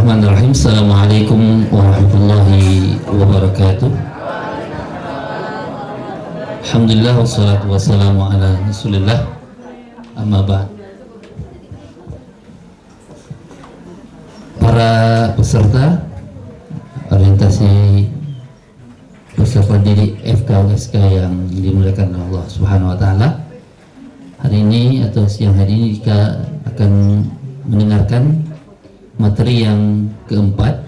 Bismillahirrahmanirrahim. Assalamualaikum warahmatullahi wabarakatuh. Alhamdulillah wassalatu wassalamu ala Rasulillah. Amma ba'd. Para peserta orientasi peserta didik FK yang dimuliakan Allah Subhanahu wa taala. Hari ini atau siang hari ini kita akan mendengarkan materi yang keempat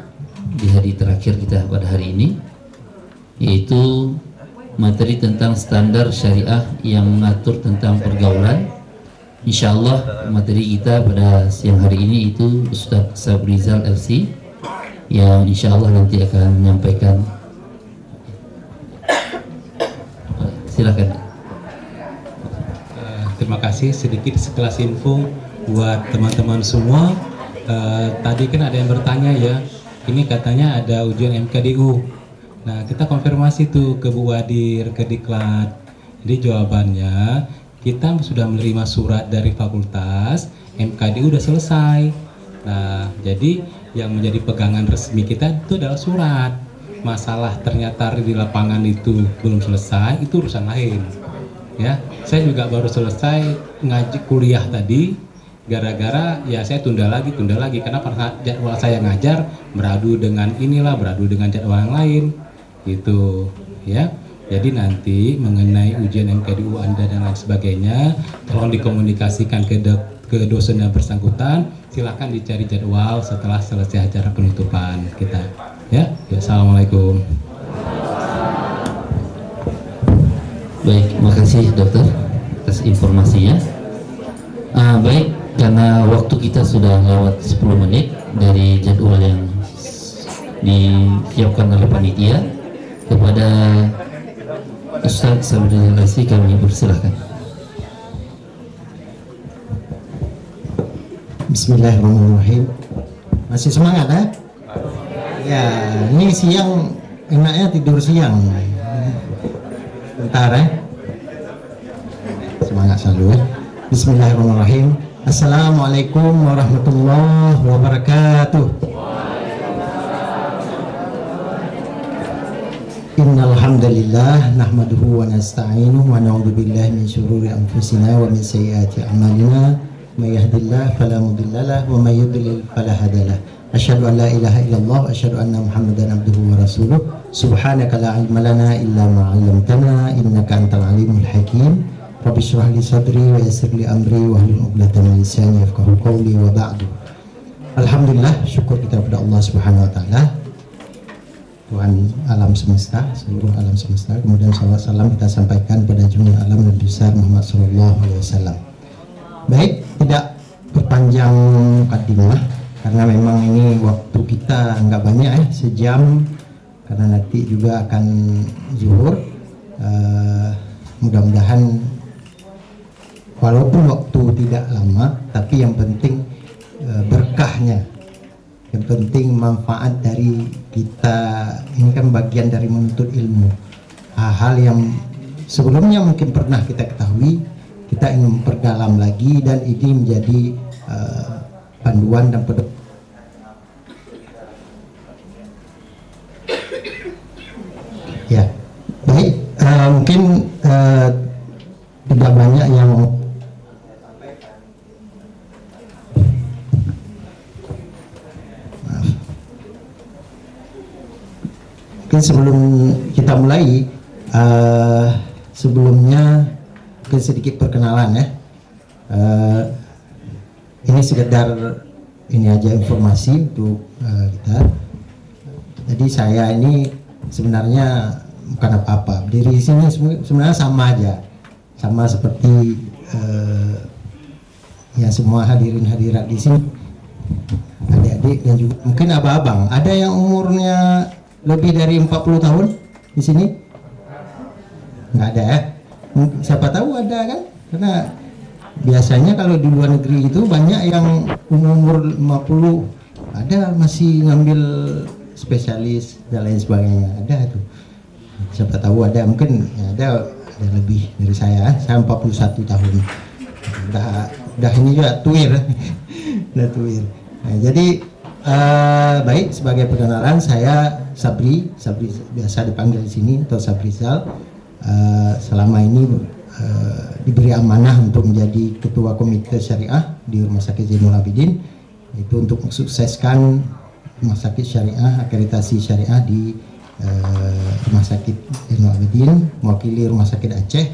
di hari terakhir kita pada hari ini, yaitu materi tentang standar syariah yang mengatur tentang pergaulan. Insyaallah materi kita pada siang hari ini itu Ustaz Sabrizal LC yang insyaallah nanti akan menyampaikan. Silakan. Terima kasih. Sedikit sekelas info buat teman-teman semua. Tadi kan ada yang bertanya ya, ini katanya ada ujian MKDU. Nah, kita konfirmasi tuh ke Bu Wadir, ke Diklat. Jadi jawabannya, kita sudah menerima surat dari fakultas, MKDU udah selesai. Nah, jadi yang menjadi pegangan resmi kita itu adalah surat. Masalah ternyata di lapangan itu belum selesai, itu urusan lain. Ya, saya juga baru selesai ngaji kuliah tadi. Gara-gara ya saya tunda lagi karena pada jadwal saya ngajar beradu dengan inilah, beradu dengan jadwal yang lain gitu ya. Jadi nanti mengenai ujian MKDU Anda dan lain sebagainya tolong dikomunikasikan ke dosen yang bersangkutan. Silahkan dicari jadwal setelah selesai acara penutupan kita ya. Assalamualaikum. Baik, makasih dokter atas informasinya. Baik, karena waktu kita sudah lewat 10 menit dari jadwal yang disiapkan oleh panitia, kepada Ustaz Sabrizal LC kami persilahkan. Bismillahirrahmanirrahim. Masih semangat ya? Ya, ini siang enaknya tidur siang. Bentar ya. Semangat selalu ya. Bismillahirrahmanirrahim. Assalamualaikum warahmatullahi wabarakatuh. Innal hamdalillah nahmaduhu wa nasta'inuhu wa na'udzu billahi min syururi anfusina wa min sayyiati a'malina. May yahdihillahu fala mudilla lahu wa may yudlil fala hadiya lahu. Asyhadu an la ilaha illallah wa asyhadu anna Muhammadan abduhu wa rasuluh. Subhanaka la ilma lana illa ma 'allamtana innaka antal alimul hakim. Rabbi shrah li sadri wa yassir li amri wa hlul 'uqdatam min lisani yafqahu qawli wa ba'du. Alhamdulillah, syukur kita kepada Allah Subhanahu wa taala, Tuhan alam semesta, seluruh alam semesta. Kemudian salawat salam kita sampaikan pada junjungan alam Nabi besar Muhammad sallallahu alaihi wasallam. Baik, tidak berpanjang mukadimah karena memang ini waktu kita nggak banyak sejam, karena nanti juga akan zuhur. Mudah-mudahan walaupun waktu tidak lama, tapi yang penting berkahnya, yang penting manfaat dari kita. Ini kan bagian dari menuntut ilmu, hal-hal yang sebelumnya mungkin pernah kita ketahui, kita ingin memperdalam lagi, dan ini menjadi panduan dan pedoman. Ya, baik, mungkin tidak banyak yang mungkin sebelum kita mulai, sebelumnya mungkin sedikit perkenalan ya. Ini sekedar ini aja informasi untuk kita. Jadi saya ini sebenarnya bukan apa-apa, diri sini sebenarnya sama aja, sama seperti ya semua hadirin hadirat di sini, adik-adik dan juga mungkin abang-abang. Ada yang umurnya lebih dari 40 tahun di sini? Nggak ada ya? Siapa tahu ada kan? Karena biasanya kalau di luar negeri itu banyak yang umur 50 ada masih ngambil spesialis dan lain sebagainya, ada tuh. Siapa tahu ada, mungkin ya ada lebih dari saya 41 tahun. Udah ini juga tuir. Udah tuir. Nah, jadi Baik, sebagai perkenalan saya Sabri biasa dipanggil di sini atau Sabrizal. Selama ini diberi amanah untuk menjadi ketua komite syariah di Rumah Sakit Zainul Abidin, itu untuk mensukseskan Rumah Sakit Syariah, akreditasi syariah di Rumah Sakit Zainul Abidin, mewakili Rumah Sakit Aceh,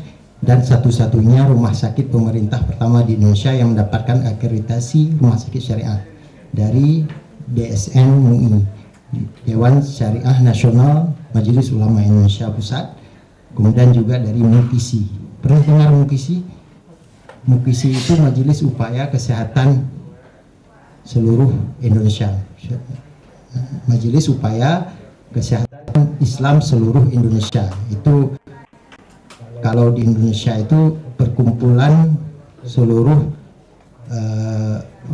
dan satu-satunya rumah sakit pemerintah pertama di Indonesia yang mendapatkan akreditasi Rumah Sakit Syariah dari DSN MUI, Dewan Syariah Nasional Majelis Ulama Indonesia Pusat, kemudian juga dari MUKISI. Pernah dengar MUKISI? MUKISI itu Majelis Upaya Kesehatan Seluruh Indonesia, Majelis Upaya Kesehatan Islam Seluruh Indonesia. Itu kalau di Indonesia itu perkumpulan seluruh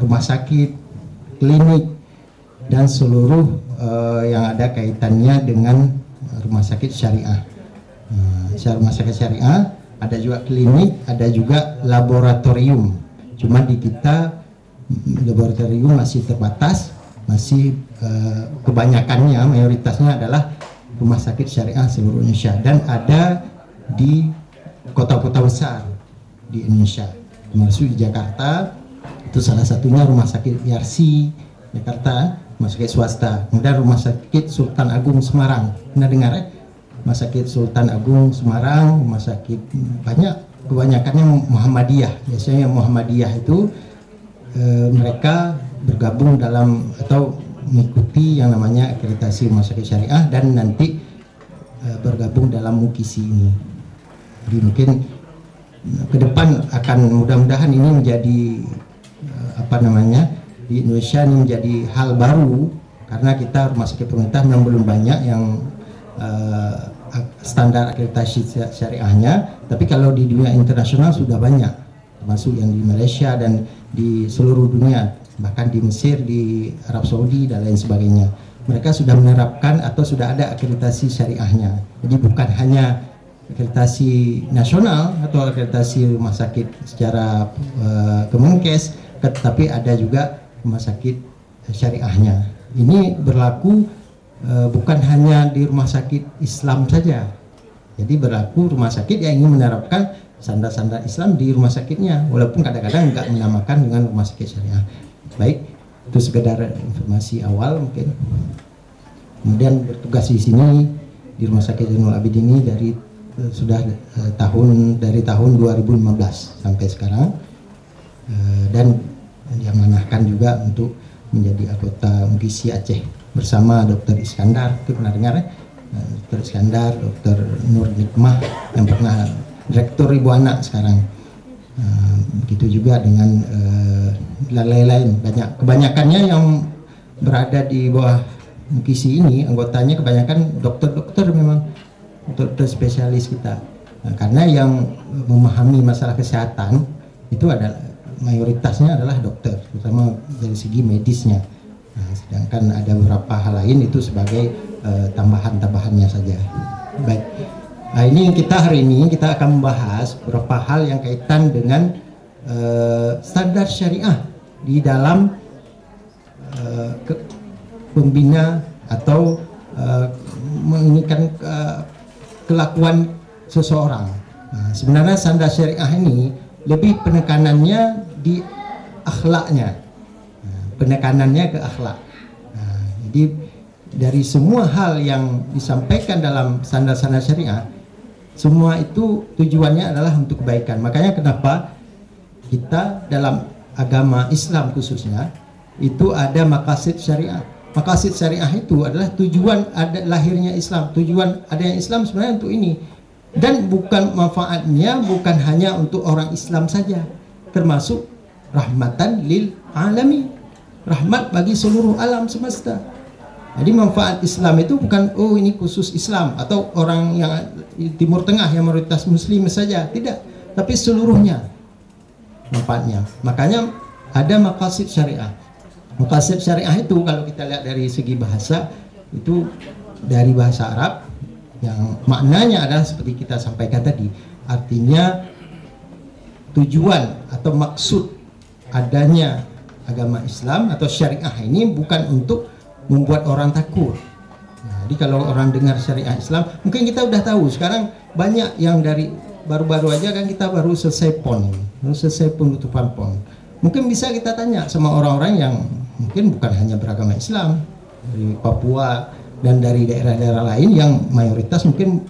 rumah sakit, klinik, dan seluruh yang ada kaitannya dengan rumah sakit syariah. Rumah sakit syariah, ada juga klinik, ada juga laboratorium. Cuma di kita laboratorium masih terbatas, masih kebanyakannya, mayoritasnya adalah rumah sakit syariah seluruh Indonesia, dan ada di kota-kota besar di Indonesia, termasuk di Jakarta. Itu salah satunya Rumah Sakit Yarsi Jakarta, rumah sakit swasta. Kemudian Rumah Sakit Sultan Agung Semarang, pernah dengar ya? Rumah Sakit Sultan Agung Semarang, rumah sakit banyak, kebanyakannya Muhammadiyah. Biasanya Muhammadiyah itu mereka bergabung dalam atau mengikuti yang namanya akreditasi Rumah Sakit Syariah, dan nanti bergabung dalam MUKISI ini. Jadi mungkin ke depan akan, mudah-mudahan ini menjadi di Indonesia ini menjadi hal baru, karena kita rumah sakit pemerintah memang belum banyak yang standar akreditasi syariahnya, tapi kalau di dunia internasional sudah banyak, termasuk yang di Malaysia dan di seluruh dunia, bahkan di Mesir, di Arab Saudi, dan lain sebagainya. Mereka sudah menerapkan atau sudah ada akreditasi syariahnya. Jadi bukan hanya akreditasi nasional atau akreditasi rumah sakit secara Kemenkes, tetapi ada juga rumah sakit syariahnya. Ini berlaku bukan hanya di rumah sakit Islam saja. Jadi berlaku rumah sakit yang ingin menerapkan standar-standar Islam di rumah sakitnya, walaupun kadang-kadang nggak menamakan dengan rumah sakit syariah. Baik, itu sekedar informasi awal mungkin. Kemudian bertugas di sini di Rumah Sakit Zainul Abidin ini dari tahun 2015 sampai sekarang, dan diamanahkan juga untuk menjadi anggota MUKISI Aceh bersama Dr. Iskandar, itu pernah dengar ya? Dr. Iskandar, Dr. Nur Nikmah yang pernah Direktur Ibu Anak sekarang. Begitu juga dengan lain-lain, kebanyakannya yang berada di bawah MUKISI ini, anggotanya kebanyakan dokter-dokter, memang dokter spesialis kita. Karena yang memahami masalah kesehatan itu adalah mayoritasnya adalah dokter, terutama dari segi medisnya. Sedangkan ada beberapa hal lain itu sebagai tambahan-tambahannya saja. Baik. Nah, ini hari ini kita akan membahas beberapa hal yang kaitan dengan standar syariah di dalam pembina atau menginginkan kelakuan seseorang. Nah, sebenarnya standar syariah ini lebih penekanannya di akhlaknya, penekanannya ke akhlak. Nah, jadi dari semua hal yang disampaikan dalam standar-standar syariah, semua itu tujuannya adalah untuk kebaikan. Makanya kenapa kita dalam agama Islam khususnya itu ada maqasid syariah. Maqasid syariah itu adalah tujuan ada lahirnya Islam, tujuan adanya Islam sebenarnya untuk ini. Dan bukan manfaatnya bukan hanya untuk orang Islam saja, termasuk rahmatan lil alamin, rahmat bagi seluruh alam semesta. Jadi manfaat Islam itu bukan ini khusus Islam atau orang yang Timur Tengah yang mayoritas Muslim saja, tidak, tapi seluruhnya manfaatnya. Makanya ada maqasid syariah. Maqasid syariah itu kalau kita lihat dari segi bahasa itu dari bahasa Arab yang maknanya adalah seperti kita sampaikan tadi, artinya tujuan atau maksud adanya agama Islam atau syariah ini bukan untuk membuat orang takut. Nah, jadi kalau orang dengar syariah Islam, mungkin kita udah tahu sekarang banyak yang dari baru-baru aja kan kita baru selesai PON, baru selesai penutupan PON. Mungkin bisa kita tanya sama orang-orang yang mungkin bukan hanya beragama Islam dari Papua dan dari daerah-daerah lain yang mayoritas mungkin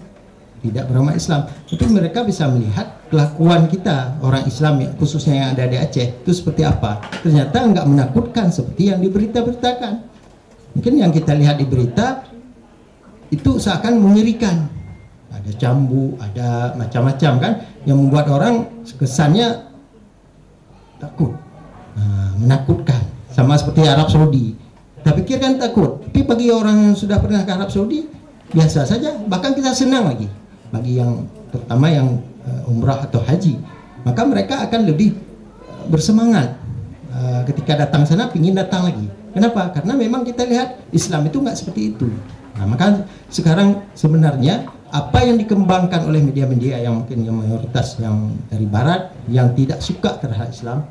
tidak beragama Islam, tapi mereka bisa melihat kelakuan kita orang Islam khususnya yang ada di Aceh itu seperti apa. Ternyata nggak menakutkan seperti yang diberita-beritakan. Mungkin yang kita lihat di berita itu seakan mengerikan, ada cambu, ada macam-macam kan, yang membuat orang kesannya takut, menakutkan, sama seperti Arab Saudi. Kita pikir kan takut, tapi bagi orang yang sudah pernah ke Arab Saudi biasa saja, bahkan kita senang lagi. Bagi yang terutama yang umrah atau haji, maka mereka akan lebih bersemangat ketika datang sana, ingin datang lagi. Kenapa? Karena memang kita lihat Islam itu nggak seperti itu. Nah, maka sekarang sebenarnya apa yang dikembangkan oleh media-media yang mungkin yang mayoritas yang dari Barat yang tidak suka terhadap Islam,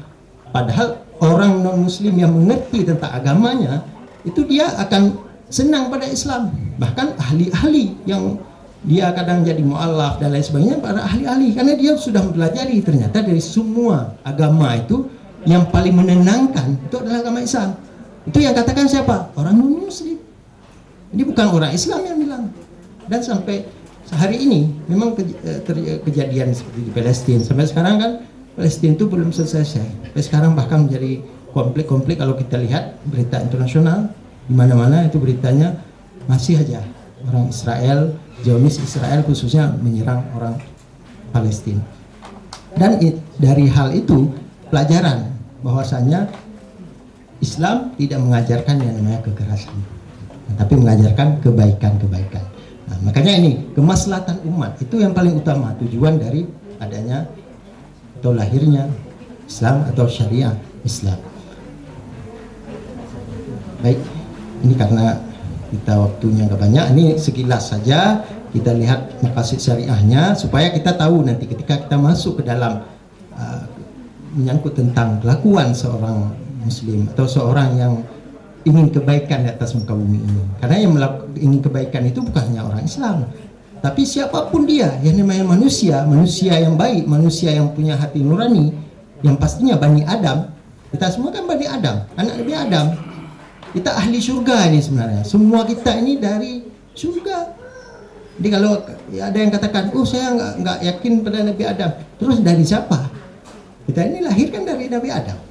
padahal orang non-Muslim yang mengerti tentang agamanya itu dia akan senang pada Islam. Bahkan ahli-ahli yang dia kadang jadi mu'alaf dan lain sebagainya, para ahli-ahli, karena dia sudah mempelajari ternyata dari semua agama itu yang paling menenangkan itu adalah agama Islam. Itu yang katakan siapa? Orang non-Muslim. Ini bukan orang Islam yang bilang. Dan sampai hari ini memang kejadian seperti di Palestina. Sampai sekarang kan Palestina itu belum selesai. Sampai sekarang bahkan menjadi konflik-konflik. Kalau kita lihat berita internasional di mana-mana itu beritanya masih aja orang Israel, Zionis Israel khususnya menyerang orang Palestina. Dan dari hal itu pelajaran bahwasanya Islam tidak mengajarkan yang namanya kekerasan, tapi mengajarkan kebaikan-kebaikan. Nah, makanya ini kemaslahatan umat itu yang paling utama, tujuan dari adanya atau lahirnya Islam atau syariah Islam. Baik, ini karena kita waktunya nggak banyak, ini sekilas saja kita lihat maqasid syariahnya supaya kita tahu nanti ketika kita masuk ke dalam menyangkut tentang kelakuan seorang Muslim atau seorang yang ingin kebaikan di atas muka bumi ini. Karena yang ingin kebaikan itu bukan hanya orang Islam, tapi siapapun dia yang namanya manusia, manusia yang baik, manusia yang punya hati nurani, yang pastinya Bani Adam. Kita semua kan Bani Adam, anak Nabi Adam. Kita ahli surga ini sebenarnya. Semua kita ini dari surga. Jadi kalau ada yang katakan, oh saya nggak yakin pada Nabi Adam, terus dari siapa? Kita ini lahir kan dari Nabi Adam.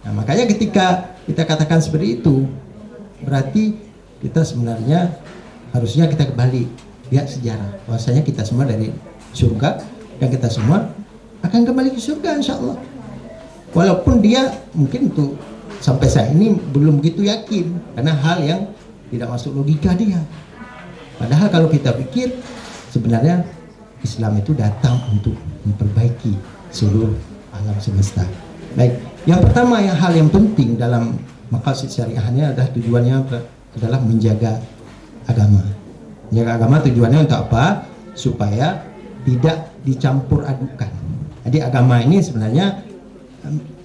Nah, makanya ketika kita katakan seperti itu, berarti kita sebenarnya harusnya kita kembali lihat sejarah bahwasanya kita semua dari surga dan kita semua akan kembali ke surga insya Allah. Walaupun dia mungkin tuh sampai saat ini belum begitu yakin karena hal yang tidak masuk logika dia. Padahal kalau kita pikir sebenarnya Islam itu datang untuk memperbaiki seluruh alam semesta. Baik, yang pertama hal yang penting dalam maqasid syariahnya adalah tujuannya adalah menjaga agama. Menjaga agama tujuannya untuk apa? Supaya tidak dicampur adukan. Jadi agama ini sebenarnya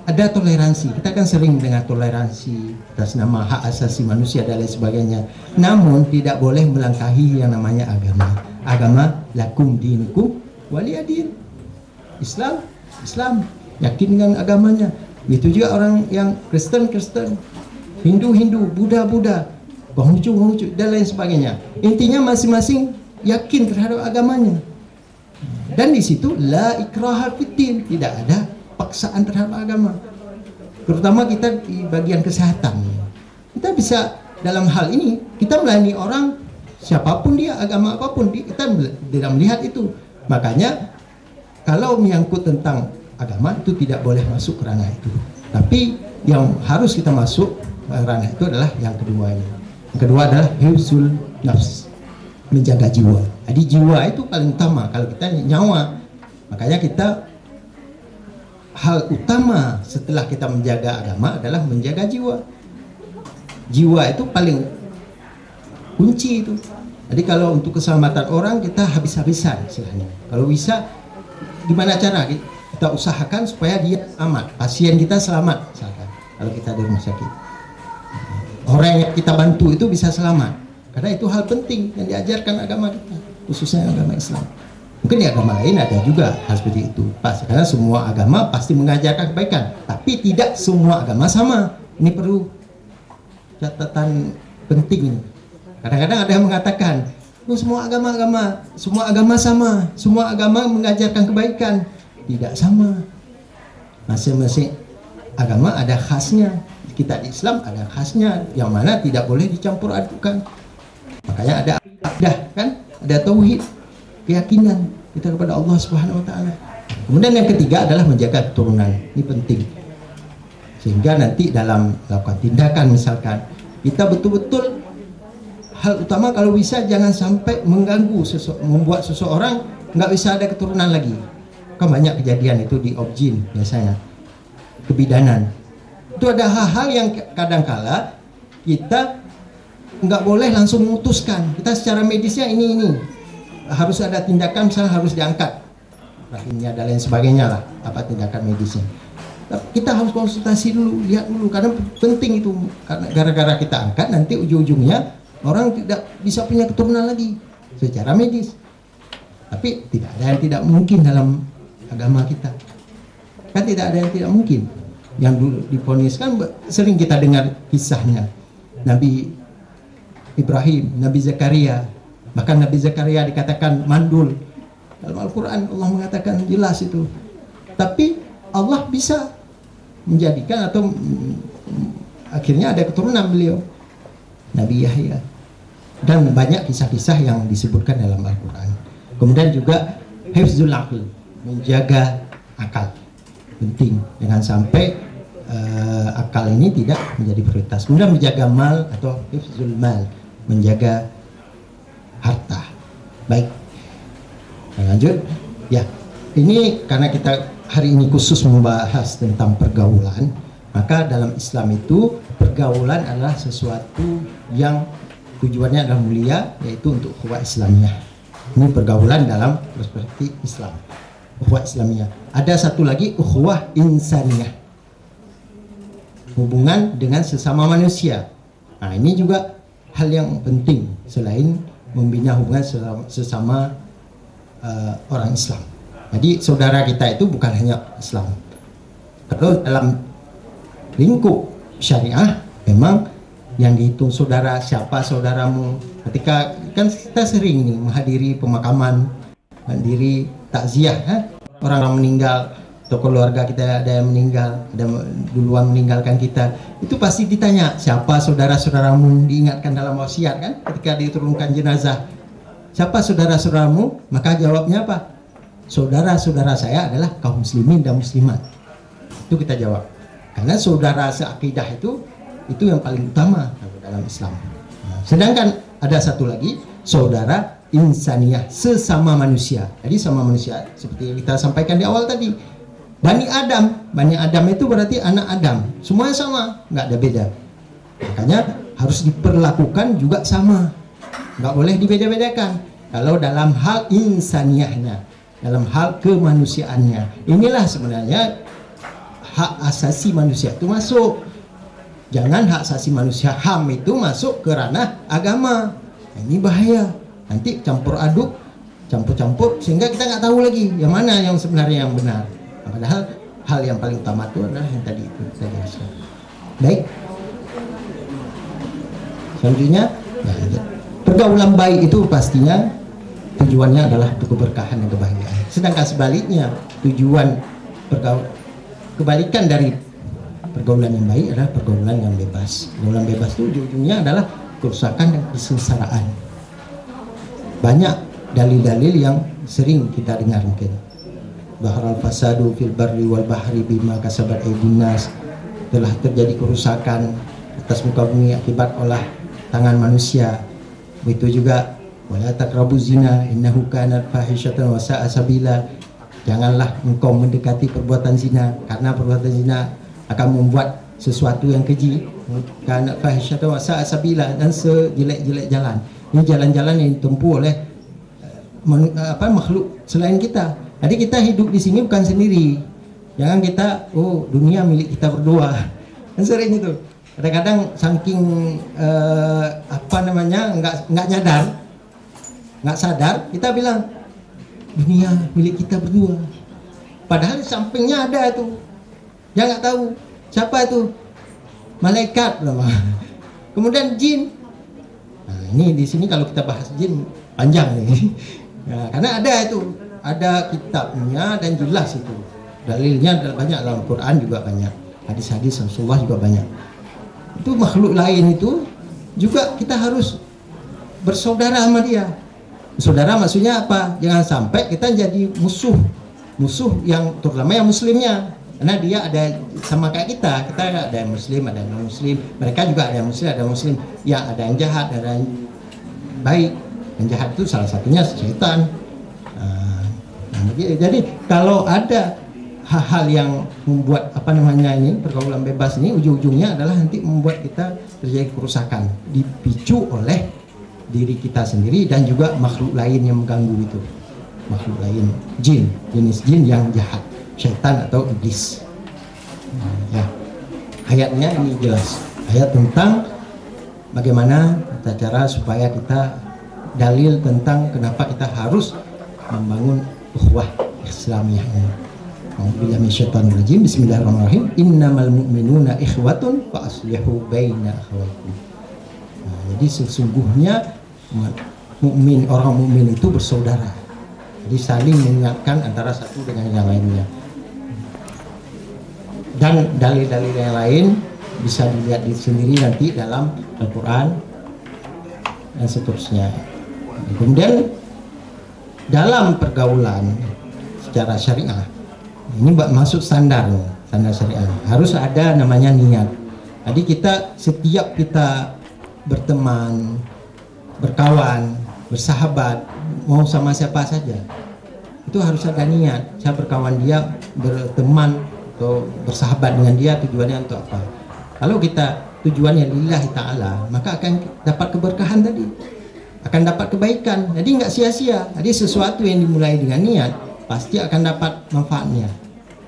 ada toleransi. Kita kan sering dengan toleransi atas nama hak asasi manusia dan lain sebagainya. Namun tidak boleh melangkahi yang namanya agama. Agama lakum dinukum waliyadin. Islam, yakin dengan agamanya. Itu juga orang yang Kristen, Hindu, Buddha, Konghucu dan lain sebagainya. Intinya masing-masing yakin terhadap agamanya. Dan di situ la ikraha fiddin, tidak ada paksaan terhadap agama. Terutama kita di bagian kesehatan. Kita bisa dalam hal ini kita melayani orang siapapun dia, agama apapun, kita tidak melihat itu. Makanya kalau menyangkut tentang agama itu tidak boleh masuk ke ranah itu. Tapi yang harus kita masuk ke ranah itu adalah yang kedua ini. Yang kedua adalah hifzul nafs, menjaga jiwa. Jadi jiwa itu paling utama. Kalau kita nyawa, makanya kita hal utama setelah kita menjaga agama adalah menjaga jiwa. Jiwa itu paling kunci itu. Jadi kalau untuk keselamatan orang kita habis-habisan istilahnya. Kalau bisa gimana cara kita usahakan supaya dia aman, pasien kita selamat misalkan. kalau kita di rumah sakit. Orang yang kita bantu itu bisa selamat, karena itu hal penting yang diajarkan agama kita, khususnya agama Islam. Mungkin di agama lain ada juga hal seperti itu, karena semua agama pasti mengajarkan kebaikan, tapi tidak semua agama sama. Ini perlu catatan penting ini. Kadang-kadang ada yang mengatakan, oh, semua agama sama, semua agama mengajarkan kebaikan. Tidak sama. Masing-masing agama ada khasnya. Kita di Islam ada khasnya, yang mana tidak boleh dicampur adukan. Makanya ada akidah, kan? Ada tauhid, keyakinan kita kepada Allah Subhanahu wa taala. Kemudian yang ketiga adalah menjaga keturunan. Ini penting. Sehingga nanti dalam melakukan tindakan misalkan, kita betul-betul hal utama kalau bisa jangan sampai mengganggu membuat seseorang nggak bisa ada keturunan lagi. Kan banyak kejadian itu di objin biasanya, kebidanan. Itu ada hal-hal yang kadangkala kita nggak boleh langsung memutuskan. Kita secara medisnya ini harus ada tindakan, misalnya harus diangkat rahimnya dan lain sebagainya lah, apa tindakan medisnya. Kita harus konsultasi dulu, lihat dulu, karena penting itu. Karena gara-gara kita angkat nanti ujung-ujungnya orang tidak bisa punya keturunan lagi secara medis. Tapi tidak ada yang tidak mungkin dalam agama kita. Kan tidak ada yang tidak mungkin. Yang dulu diponiskan sering kita dengar kisahnya. Nabi Ibrahim, Nabi Zakaria. Bahkan Nabi Zakaria dikatakan mandul. Dalam Al-Quran Allah mengatakan jelas itu. Tapi Allah bisa menjadikan atau akhirnya ada keturunan beliau, Nabi Yahya. Dan banyak kisah-kisah yang disebutkan dalam Al-Quran. Kemudian juga hifzul aql, menjaga akal, penting, jangan sampai akal ini tidak menjadi prioritas. Kemudian menjaga mal atau hifzul mal, menjaga harta. Baik, lanjut ya. Ini karena kita hari ini khusus membahas tentang pergaulan, maka dalam Islam itu pergaulan adalah sesuatu yang tujuannya adalah mulia, yaitu untuk ukhuwah Islamiyah. Ini pergaulan dalam perspektif Islam, ukhuwah Islamiyah. Ada satu lagi, ukhuwah insaniyah, hubungan dengan sesama manusia. Nah, ini juga hal yang penting selain membina hubungan sesama orang Islam. Jadi saudara kita itu bukan hanya Islam. Kalau dalam lingkup syariah memang yang dihitung saudara, siapa saudaramu. Ketika kan kita sering nih menghadiri pemakaman, menghadiri takziah, orang meninggal atau keluarga kita ada yang meninggal, ada duluan meninggalkan kita, itu pasti ditanya siapa saudara-saudaramu, diingatkan dalam wasiat kan ketika diturunkan jenazah, siapa saudara-saudaramu, maka jawabnya apa? Saudara-saudara saya adalah kaum muslimin dan muslimat. Itu kita jawab, karena saudara seakidah itu yang paling utama dalam Islam. Nah, sedangkan ada satu lagi, saudara insaniyah, sesama manusia. Jadi sama manusia seperti yang kita sampaikan di awal tadi, Bani Adam itu berarti anak Adam, semuanya sama, nggak ada beda. Makanya harus diperlakukan juga sama, nggak boleh dibeda-bedakan. Kalau dalam hal insaniyahnya, dalam hal kemanusiaannya, inilah sebenarnya hak asasi manusia itu masuk. Jangan hak asasi manusia HAM itu masuk ke ranah agama. Nah, ini bahaya. Nanti campur aduk, campur-campur, sehingga kita nggak tahu lagi yang mana yang sebenarnya yang benar. Nah, padahal hal yang paling utama itu adalah yang tadi itu saya jelaskan. Baik. Selanjutnya, pergaulan baik itu pastinya tujuannya adalah untuk keberkahan dan kebahagiaan. Sedangkan sebaliknya, tujuan kebalikan dari pergaulan yang baik adalah pergaulan yang bebas. Pergaulan bebas itu ujung-ujungnya adalah kerusakan dan kesengsaraan. Banyak dalil-dalil yang sering kita dengar mungkin. Bahral fasadu fil barri wal bahri bima kasabat aydin nas. Telah terjadi kerusakan atas muka bumi akibat olah tangan manusia. Begitu juga wala taqrabu zina innahu kana fahisyatan wa sa'a sabila. Janganlah engkau mendekati perbuatan zina, karena perbuatan zina akan membuat sesuatu yang keji, karena fahisyatan wa sa'a sabila, dan sejelek-jelek jalan. Ini jalan-jalan yang ditempuh oleh makhluk selain kita. Jadi kita hidup di sini bukan sendiri. Jangan kita, oh dunia milik kita berdua. Sering itu. Kadang-kadang saking apa namanya nggak sadar kita bilang dunia milik kita berdua. Padahal sampingnya ada itu. Dia nggak tahu siapa itu. Malaikat nama. Kemudian jin. Nah, ini di sini kalau kita bahas jin panjang nih. Nah, karena ada itu, ada kitabnya dan jelas itu. Dalilnya banyak dalam Quran juga banyak. Hadis-hadis Rasulullah juga banyak. Itu makhluk lain itu juga kita harus bersaudara sama dia. Saudara maksudnya apa? Jangan sampai kita jadi musuh yang terutama yang muslimnya, karena dia ada sama kayak kita ada yang muslim, ada yang non muslim, mereka juga ada yang muslim, ada yang muslim, ya ada yang jahat, ada yang baik. Yang jahat itu salah satunya setan. Jadi kalau ada hal-hal yang membuat apa namanya ini pergaulan bebas ini ujung-ujungnya adalah nanti membuat kita terjadi kerusakan, dipicu oleh diri kita sendiri dan juga makhluk lain yang mengganggu itu, makhluk lain, jin, jenis jin yang jahat, syaitan atau iblis. Ya, ayatnya ini jelas, ayat tentang bagaimana cara supaya kita dalil tentang kenapa kita harus membangun ukhuwah Islamiyah ini. A'udzubillahi minasyaitonir rajim. Bismillahirrahmanirrahim. Innamal mu'minuna ikhwatun fa aslihu baina akhawaykum. Nah, jadi sesungguhnya orang mukmin itu bersaudara. Jadi saling mengingatkan antara satu dengan yang lainnya. Dan dalil-dalil yang lain bisa dilihat sendiri nanti dalam Al-Quran dan seterusnya. Kemudian dalam pergaulan secara syariah ini masuk standar syariah, harus ada namanya niat. Jadi setiap kita berteman, berkawan, bersahabat, mau sama siapa saja, itu harus ada niat. Saya berkawan dia, berteman atau bersahabat dengan dia, tujuannya untuk apa? Kalau kita tujuannya lillahi ta'ala, maka akan dapat keberkahan tadi, akan dapat kebaikan. Jadi nggak sia-sia. Jadi sesuatu yang dimulai dengan niat pasti akan dapat manfaatnya.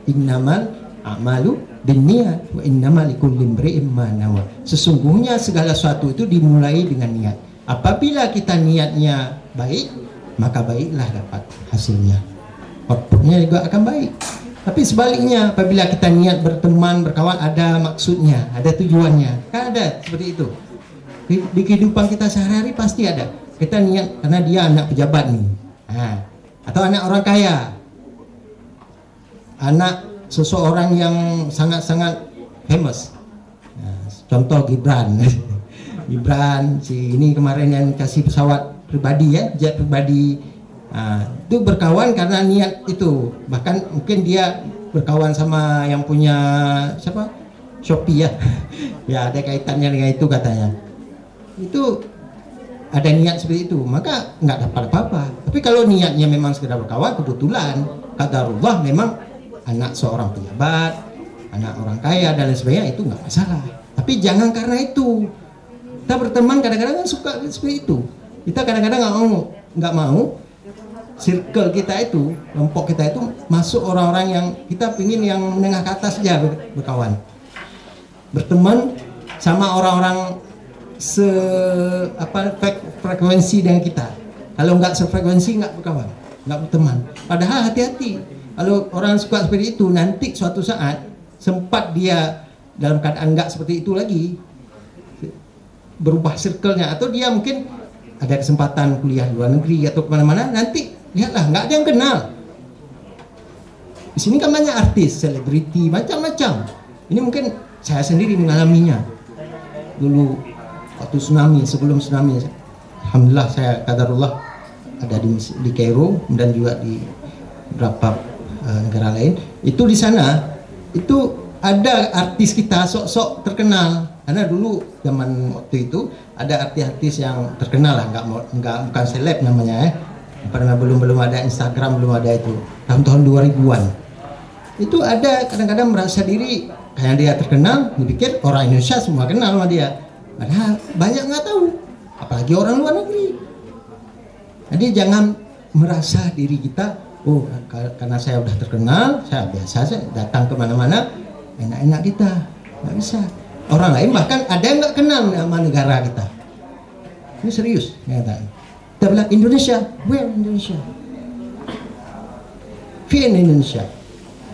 Innamal a'malu binniyat wa innamal likulli imri'in ma nawa. Sesungguhnya segala sesuatu itu dimulai dengan niat. Apabila kita niatnya baik, maka baiklah dapat hasilnya. Outputnya juga akan baik. Tapi sebaliknya, apabila kita niat berteman, berkawan, ada maksudnya, ada tujuannya, kan ada seperti itu. Di kehidupan kita sehari-hari pasti ada. Kita niat karena dia anak pejabat nih, atau anak orang kaya, anak seseorang yang sangat-sangat famous. Contoh Gibran. Gibran si ini kemarin yang kasih pesawat pribadi ya, jet pribadi. Itu berkawan karena niat itu. Bahkan mungkin dia berkawan sama yang punya siapa? Shopee ya. Ya ada kaitannya dengan itu katanya. Itu ada niat seperti itu, maka nggak dapat apa-apa. Tapi kalau niatnya memang sekedar berkawan, kebetulan qadarullah memang anak seorang pejabat, anak orang kaya dan lain sebagainya, itu nggak masalah. Tapi jangan karena itu. Kita berteman kadang-kadang kan suka seperti itu. Kita kadang-kadang nggak mau circle kita itu, kelompok kita itu masuk orang-orang yang kita pingin yang menengah ke atas saja berkawan. Berteman sama orang-orang frekuensi dengan kita. Kalau nggak sefrekuensi nggak berkawan, nggak berteman. Padahal hati-hati. Kalau orang suka seperti itu, nanti suatu saat sempat dia dalam keadaan nggak seperti itu lagi, berubah circle-nya, atau dia mungkin ada kesempatan kuliah di luar negeri atau kemana-mana, nanti lihatlah nggak ada yang kenal. Di sini kan banyak artis, selebriti, macam-macam. Ini mungkin saya sendiri mengalaminya dulu waktu tsunami, sebelum tsunami. Alhamdulillah saya qadarullah ada di Kairo dan juga di beberapa negara lain. Itu di sana itu ada artis kita sok-sok terkenal, karena dulu zaman waktu itu ada artis-artis yang terkenal lah, bukan seleb namanya karena belum ada Instagram, belum ada itu, tahun-tahun 2000-an. Itu ada kadang-kadang merasa diri kayak dia terkenal, dipikir orang Indonesia semua kenal sama dia, padahal banyak nggak tahu, apalagi orang luar negeri. Jadi jangan merasa diri kita, oh karena saya udah terkenal, saya biasa saya datang kemana-mana, enak-enak kita, nggak bisa. orang lain, bahkan ada yang nggak kenal nama negara kita. Ini serius kenyataan. Kita bilang Indonesia, where Indonesia? Fien Indonesia,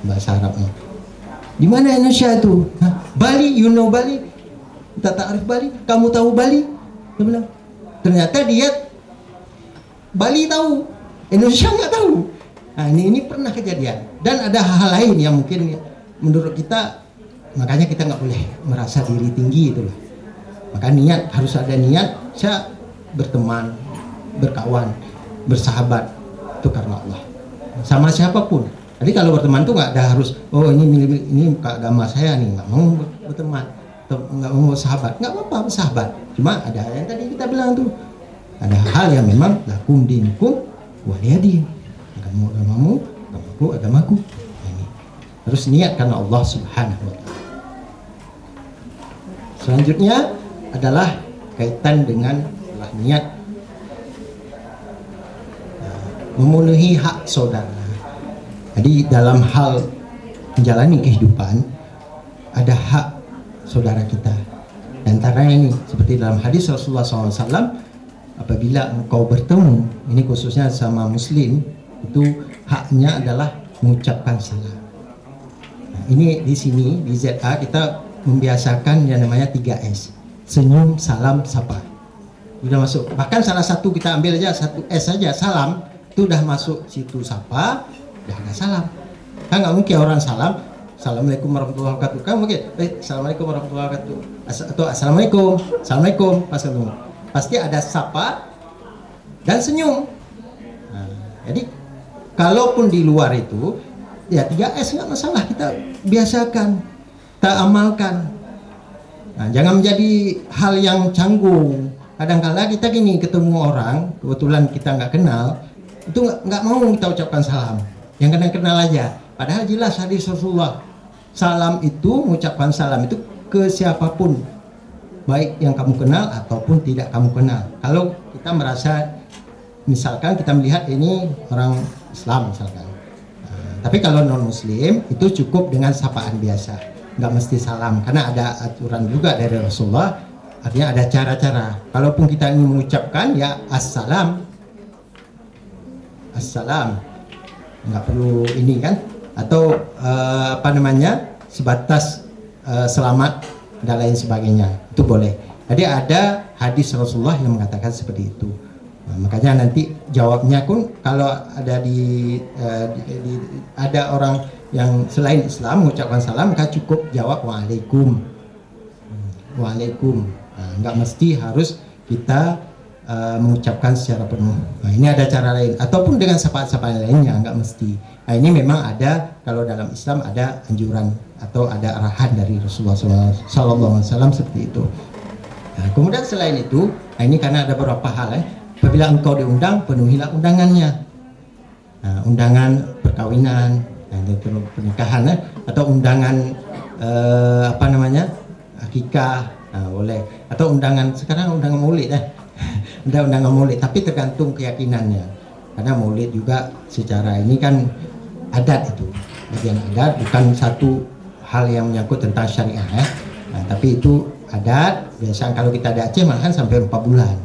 bahasa Arabnya. Di mana Indonesia itu? Bali, you know Bali? Kita takrif Bali, kamu tahu Bali? Dia bilang. Ternyata dia Bali tahu, Indonesia nggak tahu. Nah, ini pernah kejadian. Dan ada hal lain yang mungkin menurut kita, makanya kita nggak boleh merasa diri tinggi itulah. Maka niat, harus ada niat. Saya berteman, berkawan, bersahabat itu karena Allah. Sama siapapun. Jadi kalau berteman tuh nggak ada harus, oh ini agama saya nih, nggak mau berteman, nggak mau sahabat, nggak apa-apa sahabat. Cuma ada yang tadi kita bilang tuh, ada hal yang memang lakum dinukum waliyadin. Agamamu agamamu, agamaku agamaku. Ini harus niat karena Allah Subhanahu wa Ta'ala. Selanjutnya adalah kaitan dengan niat memenuhi hak saudara. Jadi dalam hal menjalani kehidupan ada hak saudara kita. Antaranya ini seperti dalam hadis Rasulullah SAW, apabila engkau bertemu, ini khususnya sama muslim, itu haknya adalah mengucapkan salam. Nah, ini di sini di ZA kita membiasakan yang namanya 3S, senyum, salam, sapa. Sudah masuk. Bahkan salah satu kita ambil aja satu S saja, salam, itu udah masuk situ sapa, udah ada salam. Kan nggak mungkin orang salam, assalamualaikum warahmatullahi wabarakatuh. Kan mungkin, assalamualaikum warahmatullahi wabarakatuh. Atau assalamualaikum, assalamualaikum, pasti ada sapa dan senyum. Nah, jadi kalaupun di luar itu, ya 3S nggak masalah, kita biasakan, kita amalkan. Nah, jangan menjadi hal yang canggung. Kadang-kala kita gini ketemu orang, kebetulan kita nggak kenal, itu nggak mau kita ucapkan salam. Yang kenal aja. Padahal jelas hadis Rasulullah, salam itu, mengucapkan salam itu ke siapapun, baik yang kamu kenal ataupun tidak kamu kenal. Kalau kita merasa, misalkan kita melihat ini orang Islam misalkan, tapi kalau non Muslim itu cukup dengan sapaan biasa, nggak mesti salam, karena ada aturan juga dari Rasulullah. Artinya ada cara-cara. Kalaupun kita ingin mengucapkan ya assalam, assalam, nggak perlu ini kan, atau sebatas selamat dan lain sebagainya, itu boleh. Jadi ada hadis Rasulullah yang mengatakan seperti itu. Nah, makanya nanti jawabnya pun kalau ada ada orang yang selain Islam mengucapkan salam, maka cukup jawab waalaikum, waalaikum. Nah, nggak mesti harus kita mengucapkan secara penuh. Nah, ini ada cara lain, ataupun dengan sapaan-sapaan lainnya, nggak mesti. Nah, ini memang ada, kalau dalam Islam ada anjuran atau ada arahan dari Rasulullah SAW seperti itu. Nah, kemudian selain itu, nah ini karena ada beberapa hal apabila engkau diundang, penuhilah undangannya. Nah, undangan perkawinan, pernikahan, atau undangan akikah, nah, boleh. Atau undangan, sekarang undangan maulid undangan maulid, tapi tergantung keyakinannya. Karena maulid juga secara ini kan adat, itu bagian adat, bukan satu hal yang menyangkut tentang syariah Nah, tapi itu adat. Biasanya kalau kita di Aceh malahan sampai 4 bulan.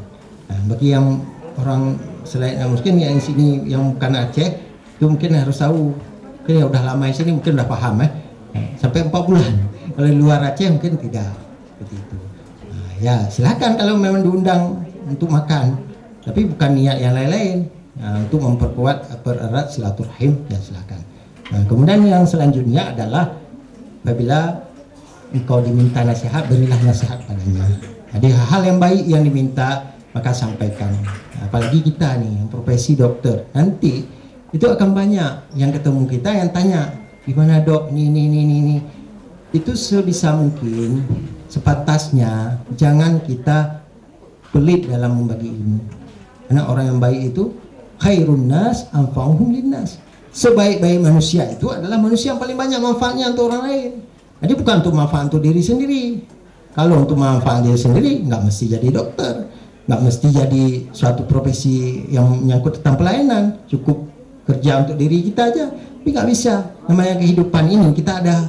Nah, bagi yang orang selain mungkin yang sini yang bukan Aceh itu mungkin harus tahu, mungkin yang udah lama di sini mungkin udah paham sampai 4 bulan. Kalau di luar Aceh mungkin tidak seperti itu. Nah, ya silakan kalau memang diundang untuk makan, tapi bukan niat yang lain-lain. Nah, untuk memperkuat, pererat silaturahim, ya silakan. Nah, kemudian yang selanjutnya adalah apabila engkau diminta nasihat, berilah nasihat padanya. Jadi hal yang baik yang diminta maka sampaikan. Apalagi kita nih yang profesi dokter, nanti itu akan banyak yang ketemu kita yang tanya, gimana dok, ini. Itu sebisa mungkin, sepatasnya jangan kita pelit dalam membagi ilmu. Karena orang yang baik itu khairun nas anfa'uhum linnas. Sebaik-baik manusia itu adalah manusia yang paling banyak manfaatnya untuk orang lain. Jadi bukan untuk manfaat untuk diri sendiri. Kalau untuk manfaat diri sendiri, nggak mesti jadi dokter, nggak mesti jadi suatu profesi yang menyangkut tentang pelayanan. Cukup kerja untuk diri kita aja. Tapi nggak bisa. Namanya kehidupan ini kita ada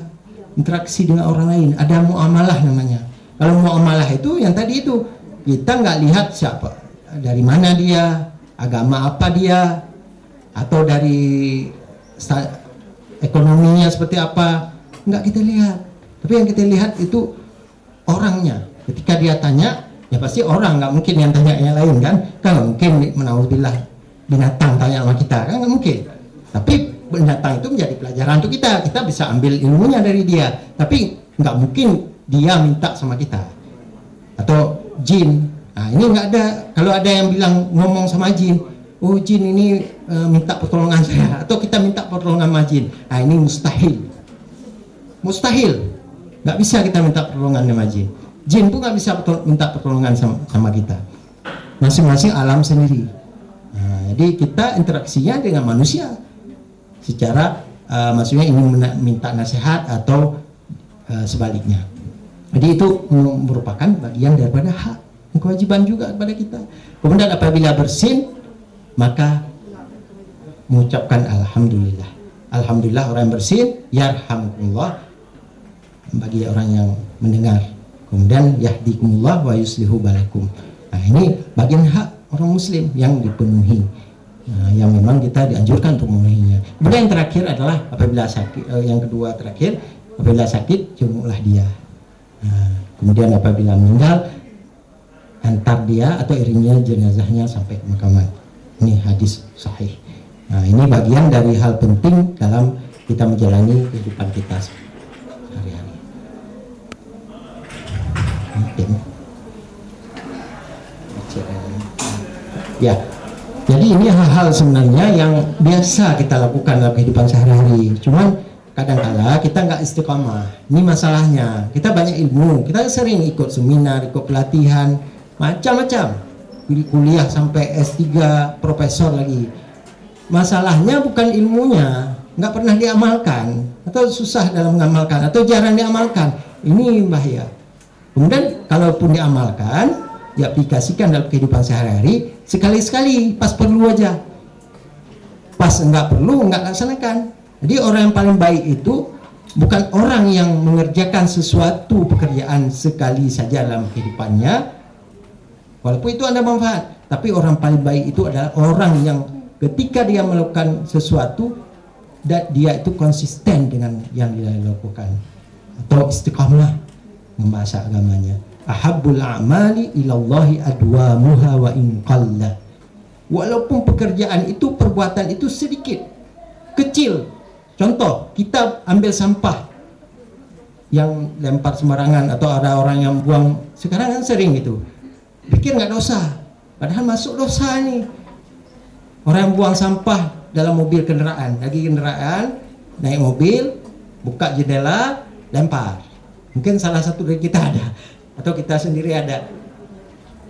interaksi dengan orang lain, ada muamalah namanya. Kalau muamalah itu yang tadi itu, kita nggak lihat siapa, dari mana dia, agama apa dia, atau dari ekonominya seperti apa, nggak kita lihat. Tapi yang kita lihat itu orangnya. Ketika dia tanya, ya pasti orang, nggak mungkin yang tanya yang lain kan? Kan nggak mungkin menauzubillah binatang tanya sama kita, kan nggak mungkin. Tapi binatang itu menjadi pelajaran untuk kita. Kita bisa ambil ilmunya dari dia. Tapi nggak mungkin dia minta sama kita. Atau jin. Nah ini nggak ada. Kalau ada yang bilang ngomong sama jin, oh jin ini minta pertolongan saya, atau kita minta pertolongan sama jin. Nah ini mustahil. Mustahil. Nggak bisa kita minta pertolongan sama jin. Jin pun nggak bisa minta pertolongan sama kita. Masing-masing alam sendiri. Nah, jadi kita interaksinya dengan manusia secara maksudnya ingin minta nasihat atau sebaliknya. Jadi itu merupakan bagian daripada hak, kewajiban juga kepada kita. Kemudian apabila bersin, maka mengucapkan alhamdulillah. Alhamdulillah orang yang bersin, yarhamukumullah bagi orang yang mendengar. Kemudian yahdikumullah wa yuslihu balakum. Nah ini bagian hak orang muslim yang dipenuhi. Nah, yang memang kita dianjurkan untuk memenuhinya. Kemudian yang terakhir adalah apabila sakit, yang kedua terakhir, apabila sakit jenguklah dia. Nah, kemudian apabila meninggal, antar dia atau iringi jenazahnya sampai ke makam. Ini hadis sahih. Nah, ini bagian dari hal penting dalam kita menjalani kehidupan kita sehari-hari. Ya. Jadi ini hal-hal sebenarnya yang biasa kita lakukan dalam kehidupan sehari-hari. Cuman kadang-kala kita nggak istiqamah. Ini masalahnya. Kita banyak ilmu, kita sering ikut seminar, ikut pelatihan, macam-macam. Kuliah sampai S3, profesor lagi. Masalahnya bukan ilmunya, nggak pernah diamalkan, atau susah dalam mengamalkan, atau jarang diamalkan. Ini bahaya. Kemudian kalaupun diamalkan, diaplikasikan dalam kehidupan sehari-hari, sekali-sekali, pas perlu aja. Pas nggak perlu, nggak laksanakan. Jadi orang yang paling baik itu bukan orang yang mengerjakan sesuatu pekerjaan sekali saja dalam kehidupannya, walaupun itu ada manfaat. Tapi orang paling baik itu adalah orang yang ketika dia melakukan sesuatu, dia itu konsisten dengan yang dia lakukan, atau istiqamah membahasa agamanya. Ahabbul a'mali ilallahi adwamuha wa in qalla. Walaupun pekerjaan itu, perbuatan itu sedikit, kecil. Contoh, kita ambil sampah yang lempar sembarangan, atau ada orang yang buang, sekarang kan sering gitu. Pikir nggak dosa, padahal masuk dosa nih. Orang yang buang sampah dalam mobil kendaraan, lagi kendaraan, naik mobil, buka jendela, lempar. Mungkin salah satu dari kita ada, atau kita sendiri ada.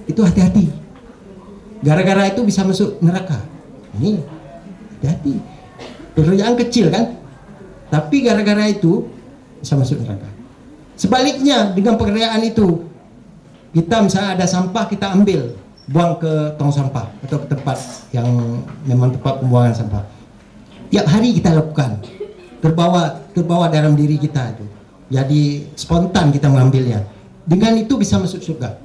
Itu hati-hati. Gara-gara itu bisa masuk neraka. Ini hati-hati. Pekerjaan kecil kan, tapi gara-gara itu bisa masuk neraka. Sebaliknya dengan pekerjaan itu, kita misalnya ada sampah, kita ambil, buang ke tong sampah atau ke tempat yang memang tempat pembuangan sampah. Tiap hari kita lakukan, terbawa dalam diri kita itu. Jadi spontan kita mengambilnya. Dengan itu bisa masuk surga.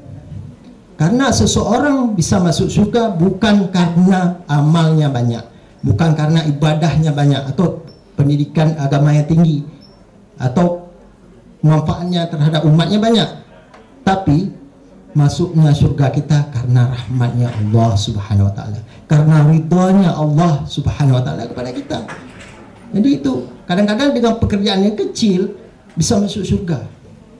Karena seseorang bisa masuk surga bukan karena amalnya banyak, bukan karena ibadahnya banyak, atau pendidikan agamanya tinggi, atau manfaatnya terhadap umatnya banyak. Tapi masuknya surga kita karena rahmatnya Allah Subhanahu wa ta'ala, karena ridhonya Allah Subhanahu wa ta'ala kepada kita. Jadi itu kadang-kadang dengan pekerjaan yang kecil bisa masuk surga.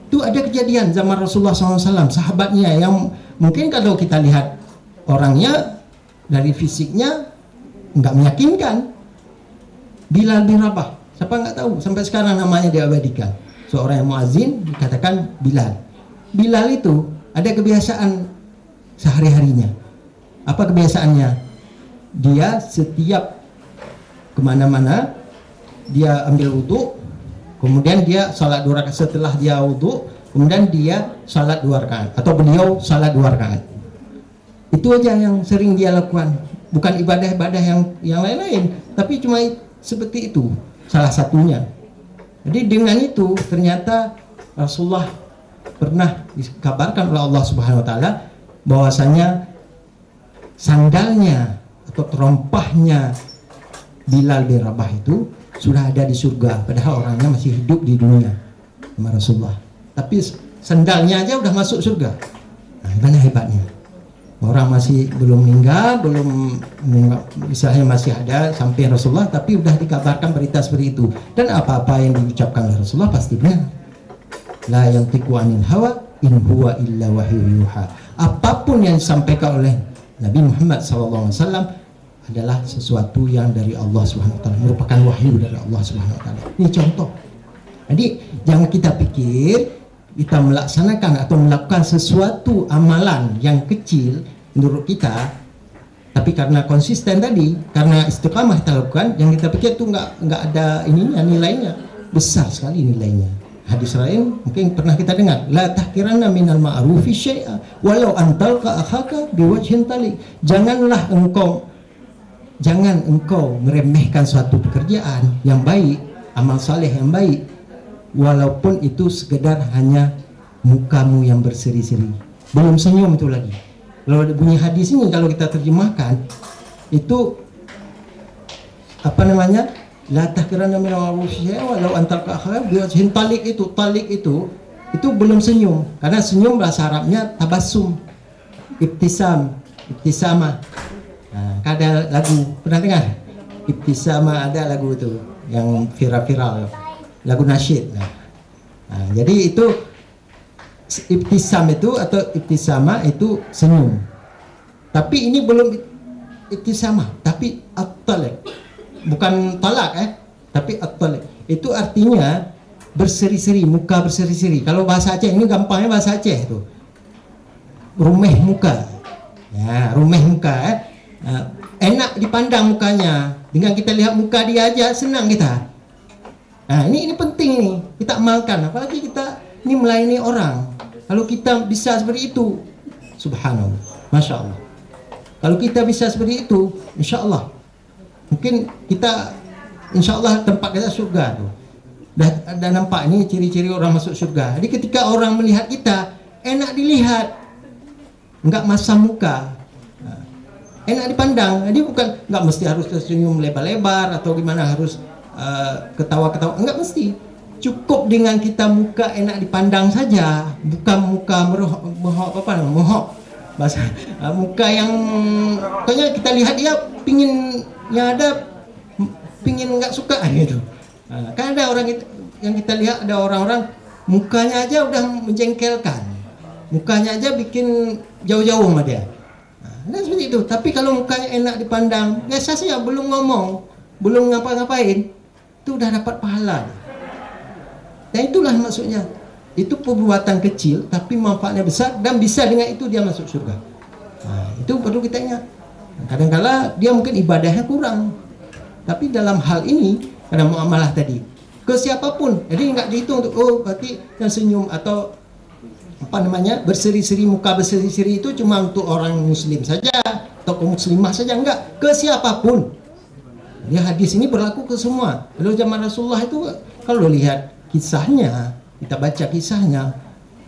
Itu ada kejadian zaman Rasulullah SAW, sahabatnya yang mungkin kalau kita lihat orangnya dari fisiknya nggak meyakinkan. Bilal bin Rabah, siapa nggak tahu, sampai sekarang namanya diabadikan. Seorang yang muazin dikatakan Bilal. Bilal itu ada kebiasaan sehari-harinya. Apa kebiasaannya? Dia setiap kemana-mana, dia ambil wudhu, kemudian dia salat 2 rakaat. Setelah dia wudhu, kemudian dia salat 2 rakaat, atau beliau salat 2 rakaat. Itu aja yang sering dia lakukan, bukan ibadah-ibadah yang lain-lain, tapi cuma seperti itu salah satunya. Jadi dengan itu ternyata Rasulullah pernah dikabarkan oleh Allah Subhanahu wa taala bahwasanya sandalnya atau terompahnya Bilal bin Rabah itu sudah ada di surga, padahal orangnya masih hidup di dunia sama Rasulullah. Tapi sandalnya aja udah masuk surga. Nah, gimana hebatnya? Orang masih belum meninggal, belum misalnya masih ada sampai Rasulullah, tapi udah dikabarkan berita seperti itu. Dan apa-apa yang diucapkan oleh Rasulullah pasti benar. La yantiqu anil hawa in huwa illa wahyu yuha. Apapun yang disampaikan oleh Nabi Muhammad SAW adalah sesuatu yang dari Allah Subhanahu wa taala, merupakan wahyu dari Allah Subhanahu wa taala. Ini contoh. Jadi jangan kita pikir kita melaksanakan atau melakukan sesuatu amalan yang kecil menurut kita, tapi karena konsisten tadi, karena istiqamah kita lakukan, yang kita pikir itu nggak ada ininya, nilainya besar sekali nilainya. Hadis lain mungkin pernah kita dengar, la tahkiranna minal ma'rufi syai'a walau antalqa akhaka biwajhin talik. Jangan engkau meremehkan suatu pekerjaan yang baik, amal saleh yang baik, walaupun itu sekedar hanya mukamu yang berseri-seri, belum senyum itu lagi. Kalau bunyi hadis ini kalau kita terjemahkan itu apa namanya, la tahkiranna minal ma'rufi walau antalqa akhaka biwajhin talik. Talik itu belum senyum, karena senyum bahasa Arabnya tabassum, ibtisama. Nah, ada lagu pernah dengar ibtisama, ada lagu itu yang viral, lagu nasyid. Nah, jadi itu ibtisam itu atau ibtisama itu senyum, tapi ini belum ibtisama, tapi at-talaq, bukan talak tapi at-talaq. Itu artinya berseri-seri, muka berseri-seri. Kalau bahasa Aceh, ini gampangnya bahasa Aceh itu rumeh muka ya, rumeh muka enak dipandang mukanya. Dengan kita lihat muka dia aja senang kita. Nah, ini penting nih kita amalkan, apalagi kita ini melayani orang. Kalau kita bisa seperti itu, subhanallah, masya Allah. Kalau kita bisa seperti itu, insya Allah mungkin kita, insya Allah tempat kita surga tuh. Dah nampak ini ciri-ciri orang masuk surga. Jadi ketika orang melihat kita, enak dilihat, enggak masam muka, enak dipandang. Jadi bukan nggak mesti harus tersenyum lebar-lebar atau gimana, harus ketawa-ketawa, enggak mesti. Cukup dengan kita muka enak dipandang saja, bukan muka mohok bahasa muka yang pokoknya kita lihat dia pingin, yang ada pingin nggak suka gitu. Kan ada orang yang kita lihat, ada orang-orang mukanya aja udah menjengkelkan, mukanya aja bikin jauh-jauh sama dia. Nah, seperti itu. Tapi kalau mukanya enak dipandang, biasa saja, belum ngomong, belum ngapa-ngapain, itu udah dapat pahala. Dan itulah maksudnya. Itu perbuatan kecil tapi manfaatnya besar, dan bisa dengan itu dia masuk surga. Nah, itu perlu kita ingat. Kadang-kala dia mungkin ibadahnya kurang, tapi dalam hal ini, karena muamalah tadi, ke siapapun, jadi nggak dihitung untuk berarti yang senyum atau apa namanya berseri-seri, muka berseri-seri itu cuma untuk orang muslim saja atau muslimah saja, enggak, ke siapapun. Jadi hadis ini berlaku ke semua. Lalu zaman Rasulullah itu kalau lihat kisahnya, kita baca kisahnya,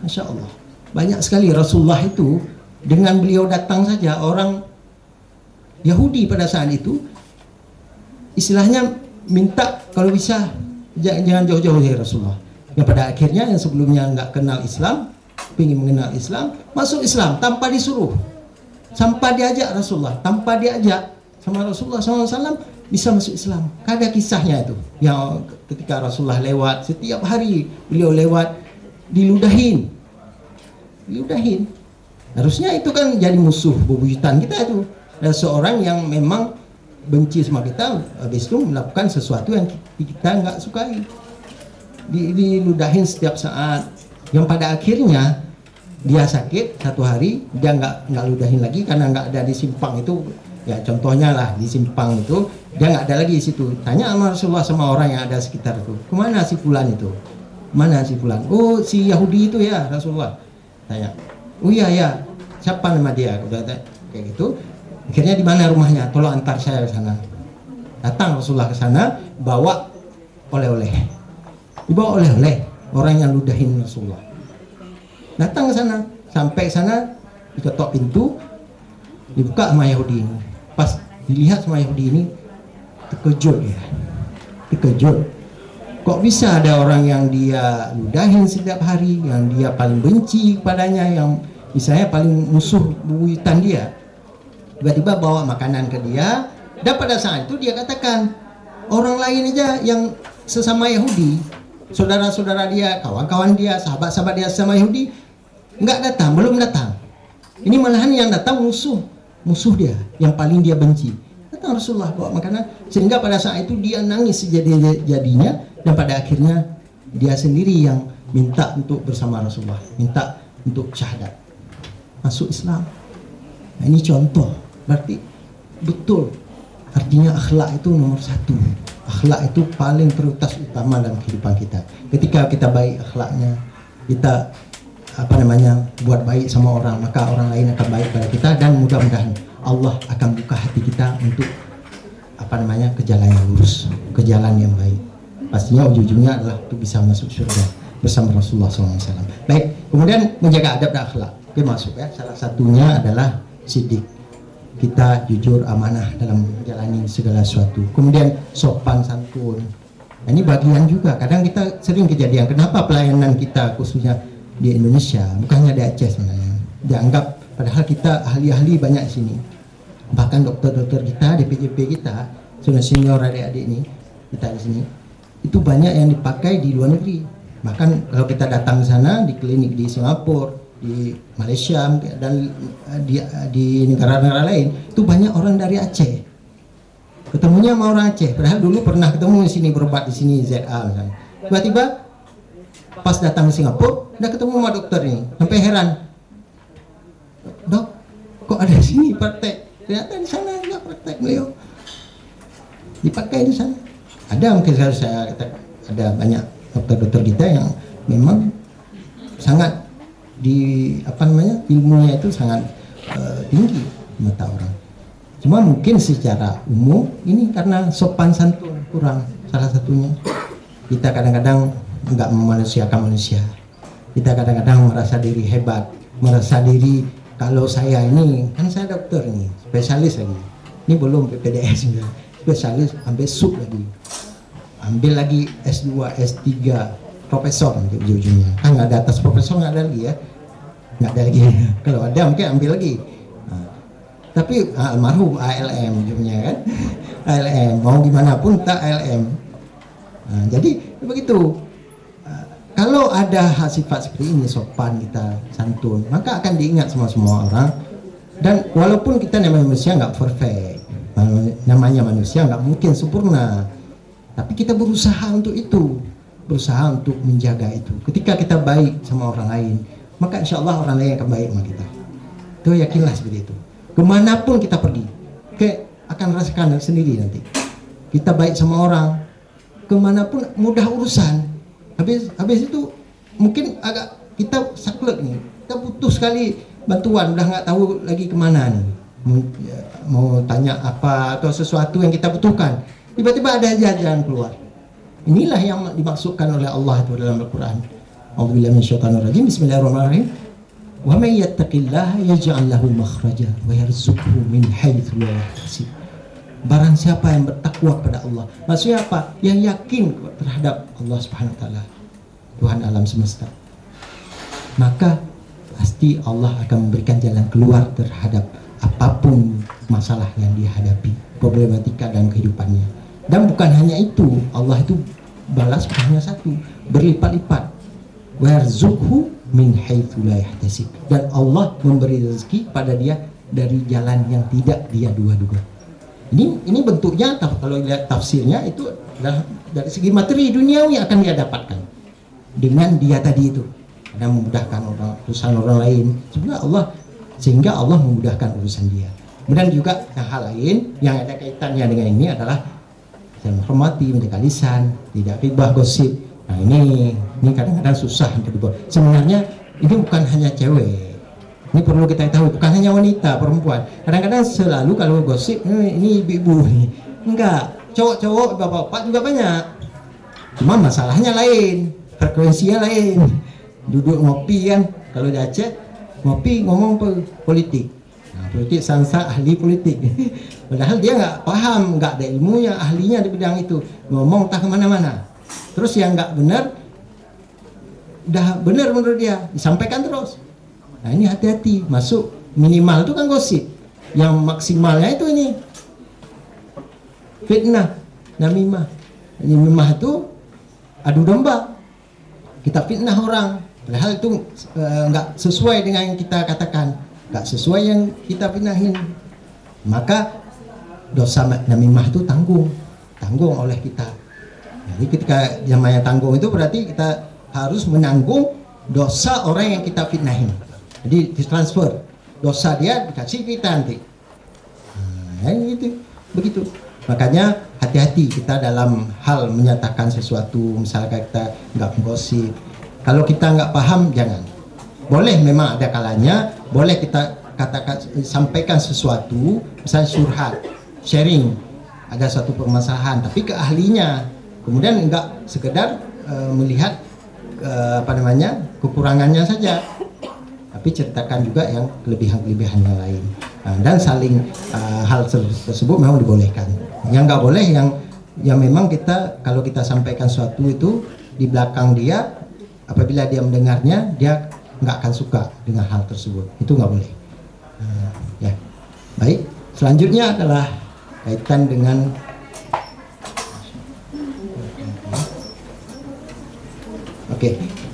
masya Allah, banyak sekali Rasulullah itu dengan beliau datang saja, orang Yahudi pada saat itu istilahnya minta kalau bisa jangan jauh-jauh dari Rasulullah. Yang pada akhirnya yang sebelumnya nggak kenal Islam, ingin mengenal Islam, masuk Islam tanpa disuruh, tanpa diajak Rasulullah, tanpa diajak sama Rasulullah SAW, bisa masuk Islam. Ada kisahnya itu, yang ketika Rasulullah lewat, setiap hari beliau lewat, diludahin. Harusnya itu kan jadi musuh bebuyutan kita itu. Ada seorang yang memang benci sama kita, habis itu melakukan sesuatu yang kita nggak sukai, diludahin setiap saat, yang pada akhirnya dia sakit satu hari, dia nggak ludahin lagi karena nggak ada di simpang itu. Ya contohnya lah di simpang itu dia nggak ada lagi di situ. Tanya sama Rasulullah sama orang yang ada sekitar itu, kemana si fulan itu? Mana si fulan? Oh si Yahudi itu ya Rasulullah. Tanya, oh iya ya, siapa nama dia? Udah kayak gitu. Akhirnya di mana rumahnya? Tolong antar saya ke sana. Datang Rasulullah ke sana, bawa oleh-oleh. Dibawa oleh-oleh orang yang ludahin Rasulullah. Datang ke sana, sampai sana diketok pintu, dibuka sama Yahudi ini. Pas dilihat sama Yahudi ini, terkejut dia. Terkejut. Kok bisa ada orang yang dia ludahin setiap hari, yang dia paling benci kepadanya, yang misalnya paling musuh buyutan dia, tiba-tiba bawa makanan ke dia. Dan pada saat itu dia katakan, orang lain aja yang sesama Yahudi, saudara-saudara dia, kawan-kawan dia, sahabat-sahabat dia sesama Yahudi, nggak datang, belum datang. Ini malahan yang datang musuh dia, yang paling dia benci. Datang Rasulullah bawa makanan, sehingga pada saat itu dia nangis sejadi-jadinya, dan pada akhirnya dia sendiri yang minta untuk bersama Rasulullah, minta untuk syahadat, masuk Islam. Nah, ini contoh, berarti betul. Artinya akhlak itu nomor satu. Akhlak itu paling prioritas utama dalam kehidupan kita. Ketika kita baik akhlaknya, kita buat baik sama orang, maka orang lain akan baik pada kita, dan mudah-mudahan Allah akan buka hati kita untuk ke jalan yang lurus, ke jalan yang baik. Pastinya ujung-ujungnya adalah untuk bisa masuk surga bersama Rasulullah SAW. Baik, kemudian menjaga adab dan akhlak. Oke, masuk ya. Salah satunya adalah sidik. Kita jujur, amanah dalam menjalani segala sesuatu. Kemudian sopan santun. Nah, ini bagian juga. Kadang kita sering kejadian. Kenapa pelayanan kita khususnya di Indonesia, bukannya di Aceh sebenarnya, dianggap padahal kita ahli-ahli banyak di sini. Bahkan dokter-dokter kita, DPJP kita, sudah senior adik-adik ini, kita di sini, itu banyak yang dipakai di luar negeri. Bahkan kalau kita datang ke sana di klinik di Singapura, di Malaysia, dan di negara-negara lain, itu banyak orang dari Aceh. Ketemunya sama orang Aceh, padahal dulu pernah ketemu di sini, berobat di sini ZA misalnya. Tiba-tiba pas datang ke Singapura, udah ketemu sama dokter ini, sampai heran, dok, kok ada di sini praktek? Ternyata di sana juga praktek beliau, dipakai di sana. Ada mungkin saya kata, ada banyak dokter-dokter kita yang memang sangat ilmunya itu sangat tinggi di mata orang. Cuma mungkin secara umum ini karena sopan santun kurang, salah satunya. Kita kadang-kadang nggak memanusiakan manusia. Kita kadang-kadang merasa diri hebat, merasa diri kalau saya ini, kan saya dokter ini, spesialis lagi. Ini belum PPDS juga, spesialis sampai sub lagi. Ambil lagi S2, S3, profesor nanti ujung-ujungnya. Kan nggak ada atas profesor, nggak ada lagi ya. Nggak ada lagi. Kalau ada mungkin ambil lagi. Nah, tapi almarhum ALM ujungnya kan. ALM, mau gimana pun tak ALM. Nah, jadi begitu. Kalau ada sifat seperti ini, sopan kita, santun, maka akan diingat sama semua orang. Dan walaupun kita namanya manusia nggak perfect, namanya manusia nggak mungkin sempurna, tapi kita berusaha untuk itu, berusaha untuk menjaga itu. Ketika kita baik sama orang lain, maka insya Allah orang lain akan baik sama kita. Itu yakinlah seperti itu. Kemanapun kita pergi, akan rasakan sendiri nanti. Kita baik sama orang, kemanapun mudah urusan. Habis itu mungkin agak kita saklek nih, kita butuh sekali bantuan, udah nggak tahu lagi kemana nih, mau tanya apa atau sesuatu yang kita butuhkan, tiba-tiba ada jalan keluar. Inilah yang dimaksudkan oleh Allah itu dalam Al-Quran. A'udzubillahi minasyaitonir rajim. Bismillahirrahmanirrahim. Wa may yattaqillaha yaj'al lahu makhraja wa yarzuqhu min haitsu la yahtasib. Barang siapa yang bertakwa kepada Allah, maksudnya apa? Yang yakin terhadap Allah Subhanahu wa taala, Tuhan alam semesta, maka pasti Allah akan memberikan jalan keluar terhadap apapun masalah yang dihadapi, problematika dalam kehidupannya. Dan bukan hanya itu, Allah itu balas hanya satu, berlipat-lipat. Warzuqhu min haitsu la yahtasib. Dan Allah memberi rezeki pada dia dari jalan yang tidak dia duga-duga. Ini bentuknya, kalau lihat tafsirnya itu adalah dari segi materi duniawi akan dia dapatkan dengan dia tadi itu, karena memudahkan urusan orang lain. Sebenarnya Allah, sehingga Allah memudahkan urusan dia. Kemudian juga hal lain yang ada kaitannya dengan ini adalah saya menghormati, menjaga lisan, tidak ribah, gosip. Nah ini kadang-kadang susah untuk dibuat. Sebenarnya ini bukan hanya cewek. Ini perlu kita tahu, bukan hanya wanita, perempuan. Kadang-kadang selalu kalau gosip, ini ibu-ibu nih. Enggak, cowok-cowok, bapak-bapak juga banyak. Cuma masalahnya lain, frekuensinya lain. Duduk ngopi kan, Kalau di Aceh ngopi ngomong politik. Nah, politik sansa ahli politik. Padahal dia nggak paham, nggak ada ilmunya, ahlinya di bidang itu. Ngomong tak kemana-mana. Terus yang nggak benar, udah benar menurut dia, disampaikan terus. Nah ini hati-hati, masuk minimal itu kan gosip. Yang maksimalnya itu ini fitnah, namimah. Namimah itu adu domba. Kita fitnah orang, padahal itu nggak sesuai dengan yang kita katakan, nggak sesuai yang kita fitnahin. Maka dosa namimah itu tanggung oleh kita. Jadi ketika namanya tanggung itu berarti kita harus menanggung dosa orang yang kita fitnahin. Jadi ditransfer dosa dia dikasih kita nanti. Nah, gitu, begitu. Makanya hati-hati kita dalam hal menyatakan sesuatu, misalnya kita nggak menggosip. Kalau kita nggak paham jangan. Boleh memang ada kalanya, boleh kita katakan sampaikan sesuatu, misalnya surhat, sharing, ada suatu permasalahan, tapi ke ahlinya. Kemudian nggak sekedar melihat kekurangannya saja, tapi ceritakan juga yang kelebihan-kelebihan yang lain. Dan saling hal tersebut memang dibolehkan. Yang nggak boleh yang memang kita kalau kita sampaikan sesuatu itu di belakang dia, apabila dia mendengarnya dia nggak akan suka dengan hal tersebut, itu nggak boleh. Ya, baik. Selanjutnya adalah kaitan dengan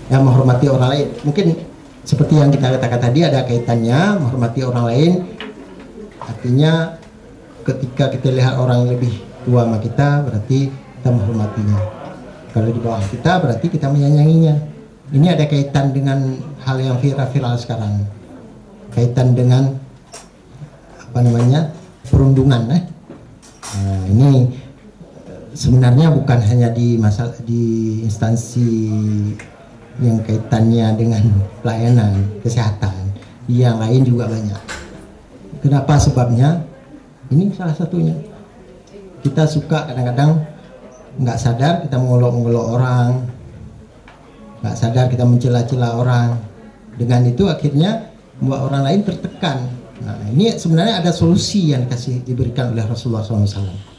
yang menghormati orang lain. Mungkin seperti yang kita katakan tadi ada kaitannya menghormati orang lain. Artinya ketika kita lihat orang yang lebih tua sama kita, berarti kita menghormatinya. Kalau di bawah kita, berarti kita menyayanginya. Ini ada kaitan dengan hal yang viral sekarang. Kaitan dengan perundungan. Nah, ini sebenarnya bukan hanya di instansi yang kaitannya dengan pelayanan kesehatan, yang lain juga banyak. Kenapa sebabnya? Ini salah satunya. Kita suka kadang-kadang nggak sadar kita mengolok-olok orang, nggak sadar kita mencela-cela orang. Dengan itu akhirnya membuat orang lain tertekan. Nah, ini sebenarnya ada solusi yang diberikan oleh Rasulullah SAW.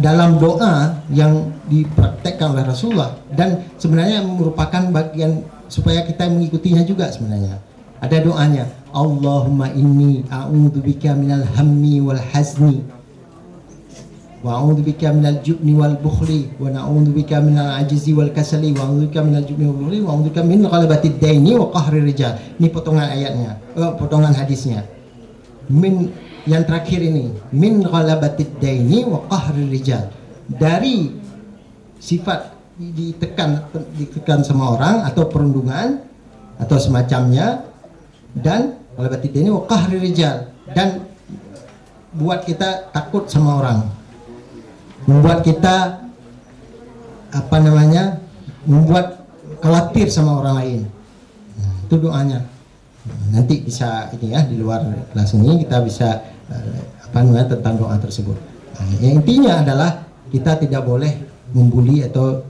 Dalam doa yang dipraktekkan oleh Rasulullah, dan sebenarnya merupakan bagian supaya kita mengikutinya juga sebenarnya. Ada doanya, Allahumma inni a'udzubika minal hammi wal hazni wa a'udzubika minal jubni wal bukhli wa na'udzubika minal ajzi wal kasali wa a'udzubika minal jubni wal bukhli wa a'udzubika min ghalabatid daini wa qahri rijal. Ini potongan ayatnya, potongan hadisnya. Yang terakhir ini, min ghalabatid daini wa qahri rijal. Dari sifat ditekan sama orang atau perundungan atau semacamnya, dan ghalabatid daini wa qahri rijal, dan buat kita takut sama orang, membuat kita membuat khawatir sama orang lain. Nah, itu doanya. Nanti bisa ini ya, di luar kelas ini kita bisa tentang doa tersebut. Nah, yang intinya adalah kita tidak boleh membuli atau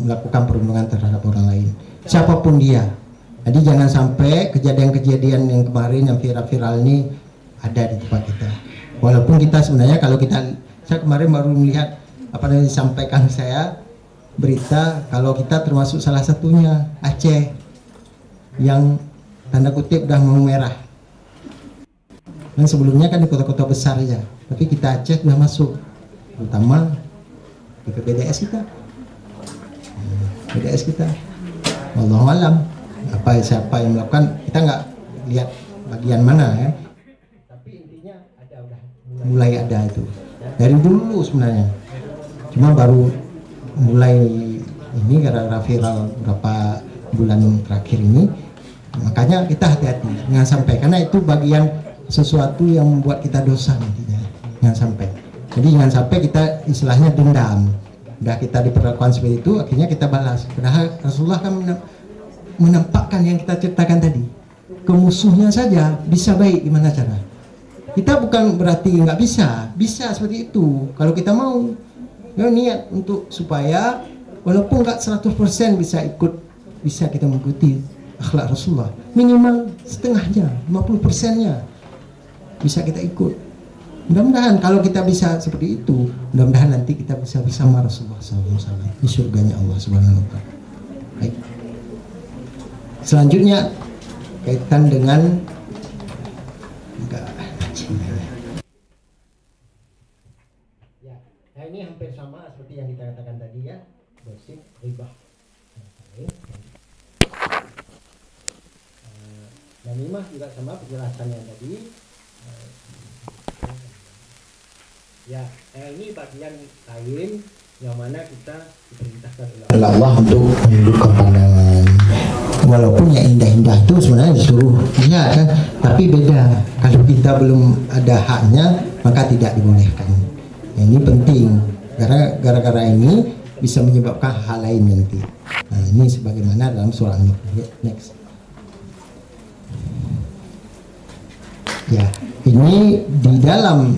melakukan perundungan terhadap orang lain, siapapun dia. Jadi jangan sampai kejadian-kejadian yang kemarin yang viral-viral ini ada di tempat kita. Walaupun kita sebenarnya saya kemarin baru melihat yang disampaikan saya berita kalau kita termasuk salah satunya Aceh yang tanda kutip udah mau merah. Dan sebelumnya kan di kota-kota besar aja, tapi kita Aceh sudah masuk, terutama di PDS kita. Wallahu alam, siapa yang melakukan, kita nggak lihat bagian mana ya. Tapi intinya mulai ada itu dari dulu sebenarnya, cuma baru mulai ini gara-gara viral beberapa bulan terakhir ini. Makanya kita hati-hati jangan sampai, karena itu bagian sesuatu yang membuat kita dosa nantinya. Jangan sampai. Jadi jangan sampai kita istilahnya dendam. Udah kita diperlakukan seperti itu, akhirnya kita balas. Padahal Rasulullah kan menampakkan yang kita ceritakan tadi. Ke musuhnya saja bisa baik, gimana cara? Kita bukan berarti nggak bisa, bisa seperti itu. Kalau kita mau, ya, niat untuk supaya walaupun nggak 100% bisa kita mengikuti. akhlak Rasulullah, minimal setengahnya, 50%-nya bisa kita ikut. Mudah-mudahan kalau kita bisa seperti itu, mudah-mudahan nanti kita bisa bersama Rasulullah SAW di surganya Allah Subhanahu wa Ta'ala. Baik. Selanjutnya kaitan dengan ya, ini hampir sama seperti yang kita katakan tadi ya, gosip, riba. Namimah juga sama penjelasannya tadi. Ya, ini bagian lain yang mana kita diperintahkan oleh Allah untuk menundukkan pandangan. Walaupun yang indah-indah itu sebenarnya disuruh lihat kan, tapi beda. Kalau kita belum ada haknya, maka tidak dibolehkan. Ini penting, gara-gara ini bisa menyebabkan hal lain nanti. Nah, ini sebagaimana dalam surah An-Nur. Next. Ya, ini di dalam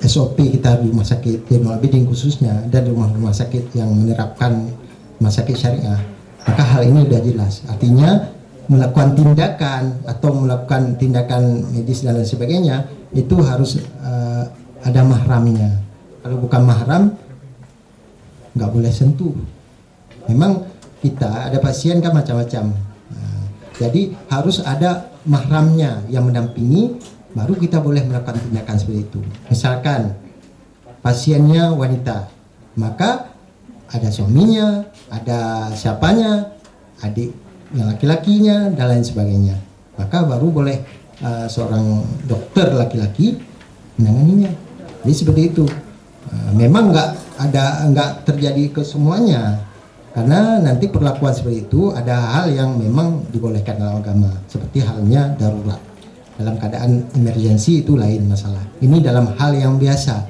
SOP kita di rumah sakit Zainul Abidin khususnya dan rumah sakit yang menerapkan rumah sakit syariah, maka hal ini sudah jelas. Artinya melakukan tindakan atau melakukan tindakan medis dan lain sebagainya itu harus ada mahramnya. Kalau bukan mahram nggak boleh sentuh. Memang kita ada pasien kan macam-macam. Nah, jadi harus ada mahramnya yang mendampingi, baru kita boleh melakukan tindakan seperti itu. Misalkan pasiennya wanita, maka ada suaminya, ada siapanya, adik yang laki-lakinya dan lain sebagainya. Maka baru boleh seorang dokter laki-laki menanganinya. Jadi seperti itu. Memang nggak terjadi ke semuanya, karena nanti perlakuan seperti itu ada hal yang memang dibolehkan dalam agama, seperti halnya darurat. Dalam keadaan emergensi itu lain masalah. Ini dalam hal yang biasa,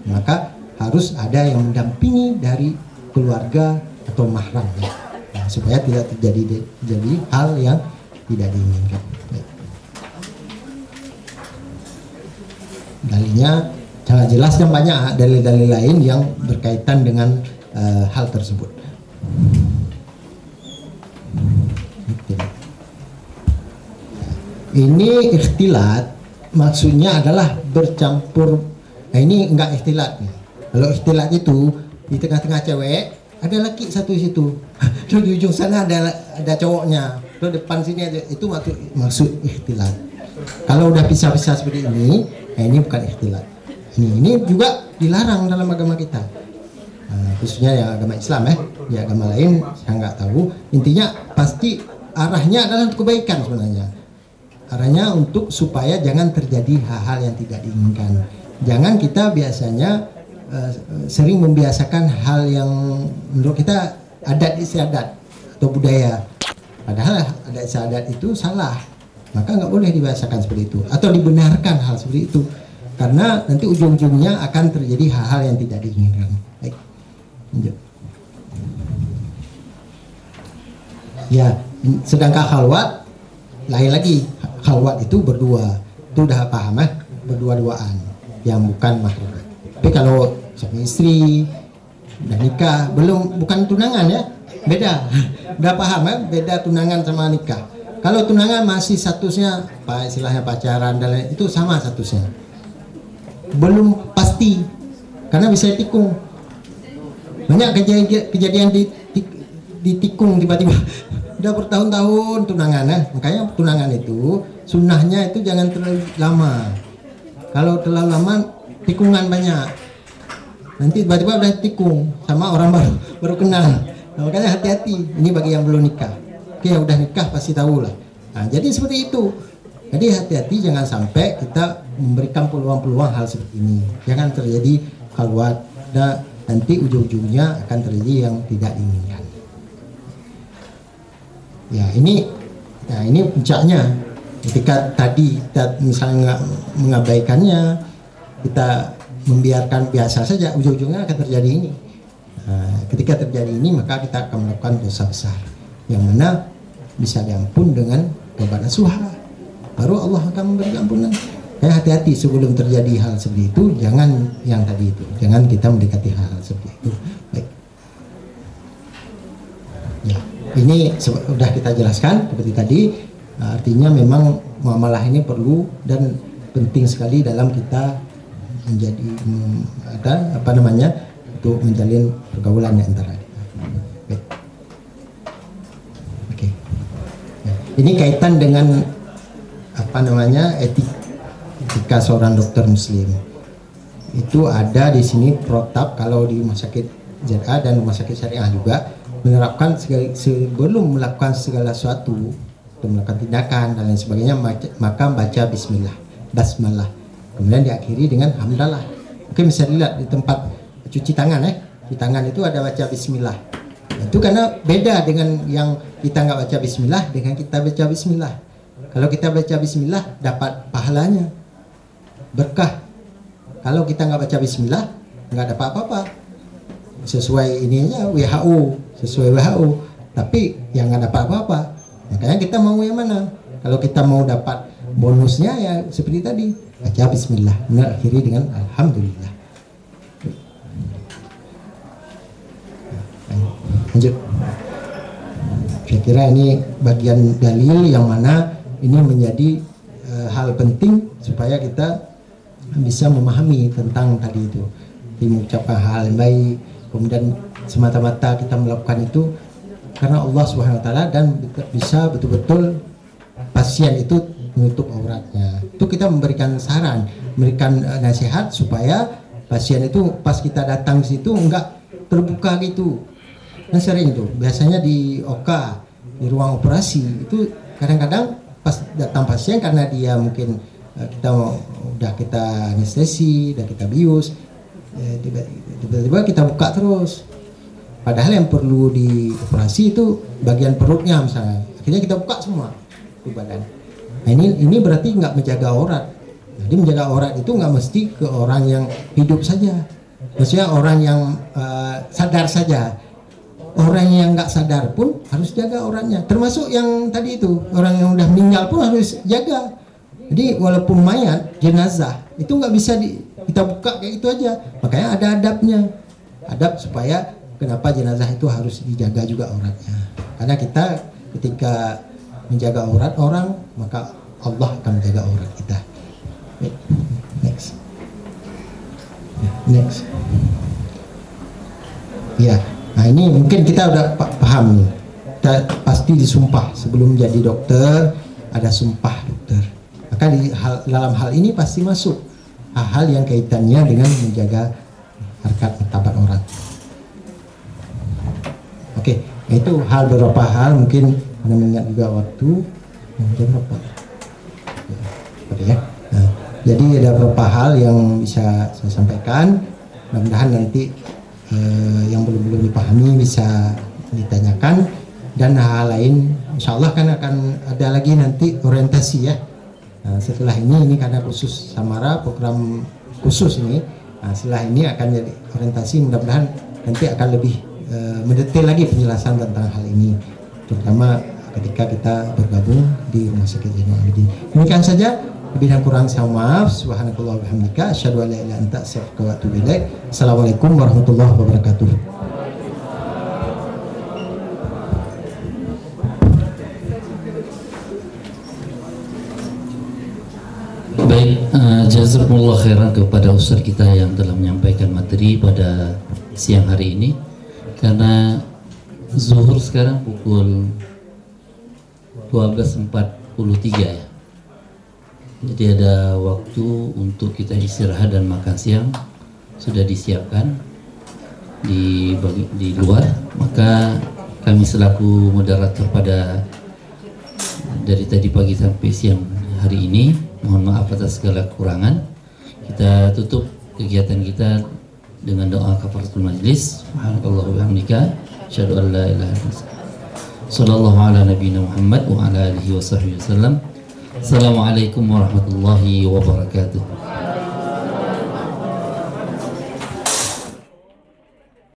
maka harus ada yang mendampingi dari keluarga atau mahram ya. Nah, supaya tidak terjadi hal yang tidak diinginkan. Dalilnya sangat jelas dan banyak dalil-dalil lain yang berkaitan dengan hal tersebut. Ini ikhtilat, maksudnya adalah bercampur. Nah, ini enggak ikhtilat. Kalau ikhtilat itu di tengah-tengah cewek ada laki satu di situ, terus di ujung sana ada cowoknya, terus depan sini ada, itu maksud ikhtilat. Kalau udah pisah-pisah seperti ini, nah ini bukan ikhtilat. Ini juga dilarang dalam agama kita, khususnya yang agama Islam ya. Di agama lain saya nggak tahu. Intinya pasti arahnya adalah untuk kebaikan sebenarnya. Arahnya untuk supaya jangan terjadi hal-hal yang tidak diinginkan. Jangan kita biasanya sering membiasakan hal yang menurut kita adat istiadat atau budaya. Padahal adat istiadat itu salah. Maka nggak boleh dibiasakan seperti itu atau dibenarkan hal seperti itu. Karena nanti ujung-ujungnya akan terjadi hal-hal yang tidak diinginkan. Baik. Lanjut. Ya, sedangkan khalwat lain lagi. Khalwat itu berdua. Itu udah paham ya? Berdua-duaan yang bukan mahram. Tapi kalau suami istri udah nikah, bukan tunangan ya. Beda. Udah paham ya? Beda tunangan sama nikah. Kalau tunangan masih statusnya apa istilahnya pacaran dan lain, itu sama statusnya. Belum pasti karena bisa tikung. Banyak kejadian di tikung tiba-tiba udah bertahun-tahun tunangan ya. Makanya tunangan itu sunnahnya itu jangan terlalu lama. Kalau terlalu lama tikungan banyak, nanti tiba-tiba udah tikung sama orang baru kenal. Nah, makanya hati-hati, ini bagi yang belum nikah. Oke, udah nikah pasti tahu lah. Nah, jadi seperti itu. Jadi hati-hati jangan sampai kita memberikan peluang-peluang hal seperti ini. Jangan terjadi khalwat dan nanti ujung-ujungnya akan terjadi yang tidak diinginkan. Ya, ini puncaknya. Ketika tadi kita misalnya mengabaikannya, kita membiarkan biasa saja, ujung-ujungnya akan terjadi ini. Nah, ketika terjadi ini maka kita akan melakukan dosa besar yang mana bisa diampun dengan taubat nasuha. Baru Allah akan memberi ampunan. Hati-hati sebelum terjadi hal seperti itu, jangan yang tadi itu, jangan kita mendekati hal seperti itu. Baik. Ya. ini sudah kita jelaskan seperti tadi, artinya memang muamalah ini perlu dan penting sekali dalam kita menjadi untuk menjalin pergaulan di antara kita. Oke. Ya, ini kaitan dengan etika seorang dokter muslim. Itu ada di sini protap kalau di rumah sakit ZA dan rumah sakit syariah juga menerapkan sebelum melakukan segala sesuatu atau melakukan tindakan dan lain sebagainya maka baca basmalah kemudian diakhiri dengan hamdalah. Oke, bisa dilihat di tempat cuci tangan cuci tangan itu ada baca bismillah. Itu karena beda dengan yang kita nggak baca bismillah dengan kita baca bismillah. Kalau kita baca bismillah dapat pahalanya berkah. Kalau kita nggak baca bismillah nggak dapat apa-apa. Sesuai ininya sesuai WHO, tapi yang nggak dapat apa-apa. Makanya kita mau yang mana? Kalau kita mau dapat bonusnya ya seperti tadi, baca bismillah, akhiri dengan alhamdulillah. Lanjut. Saya kira ini bagian dalil yang mana ini menjadi hal penting supaya kita bisa memahami tentang tadi itu. Mengucapkan hal yang baik, kemudian semata-mata kita melakukan itu karena Allah Subhanahu wa taala dan bisa betul-betul pasien itu menutup auratnya. Itu kita memberikan saran, memberikan nasihat supaya pasien itu pas kita datang ke situ enggak terbuka gitu. Nah sering tuh, biasanya di OK, di ruang operasi itu kadang-kadang pas datang pasien karena dia mungkin udah kita anestesi, udah kita bius, tiba-tiba kita buka terus. Padahal yang perlu dioperasi itu bagian perutnya misalnya. Akhirnya kita buka semua di badan. Nah ini berarti nggak menjaga aurat. Jadi menjaga aurat itu nggak mesti ke orang yang hidup saja. Maksudnya orang yang sadar saja. Orang yang nggak sadar pun harus jaga auratnya. Termasuk yang tadi itu orang yang udah meninggal pun harus jaga. Jadi walaupun mayat jenazah itu nggak bisa kita buka kayak itu aja. Makanya ada adabnya. Adab supaya kenapa jenazah itu harus dijaga juga auratnya. Karena kita ketika menjaga aurat orang, maka Allah akan menjaga aurat kita. Next. Ya, nah ini mungkin kita udah paham nih. Kita pasti disumpah sebelum jadi dokter, ada sumpah dokter. Maka dalam hal ini pasti masuk hal-hal yang kaitannya dengan menjaga harkat martabat aurat. Oke, itu hal beberapa hal mungkin Anda mengingat juga waktu jam berapa? Ya. Nah, jadi ada beberapa hal yang bisa saya sampaikan. Mudah-mudahan nanti yang belum dipahami bisa ditanyakan dan hal lain. Insya Allah kan akan ada lagi nanti orientasi ya. Nah, setelah ini karena khusus Samara program khusus ini. Nah, setelah ini akan jadi orientasi. Mudah-mudahan nanti akan lebih mendetail lagi penjelasan tentang hal ini, terutama ketika kita bergabung di Rumah Sakit Zainul Abidin. Demikian saja, lebih dan kurang saya maaf. Subhanakallah wa bihamdika asyhadu an la ilaha illa anta astaghfiruka wa atubu ilaik. Assalamualaikum warahmatullahi wabarakatuh. Baik, jazakumullah khairan kepada ustaz kita yang telah menyampaikan materi pada siang hari ini. Karena zuhur sekarang pukul 12.43 ya. Jadi ada waktu untuk kita istirahat dan makan siang sudah disiapkan di luar. Maka kami selaku moderator pada dari tadi pagi sampai siang hari ini, mohon maaf atas segala kekurangan. Kita tutup kegiatan kita dengan doa kafaratul majlis. Subhanallahu wa bihamdika asyhadu an la ilaha illallah. Sallallahu ala nabiyina Muhammad wa ala alihi wa sahbihi wasallam. Assalamualaikum warahmatullahi wabarakatuh.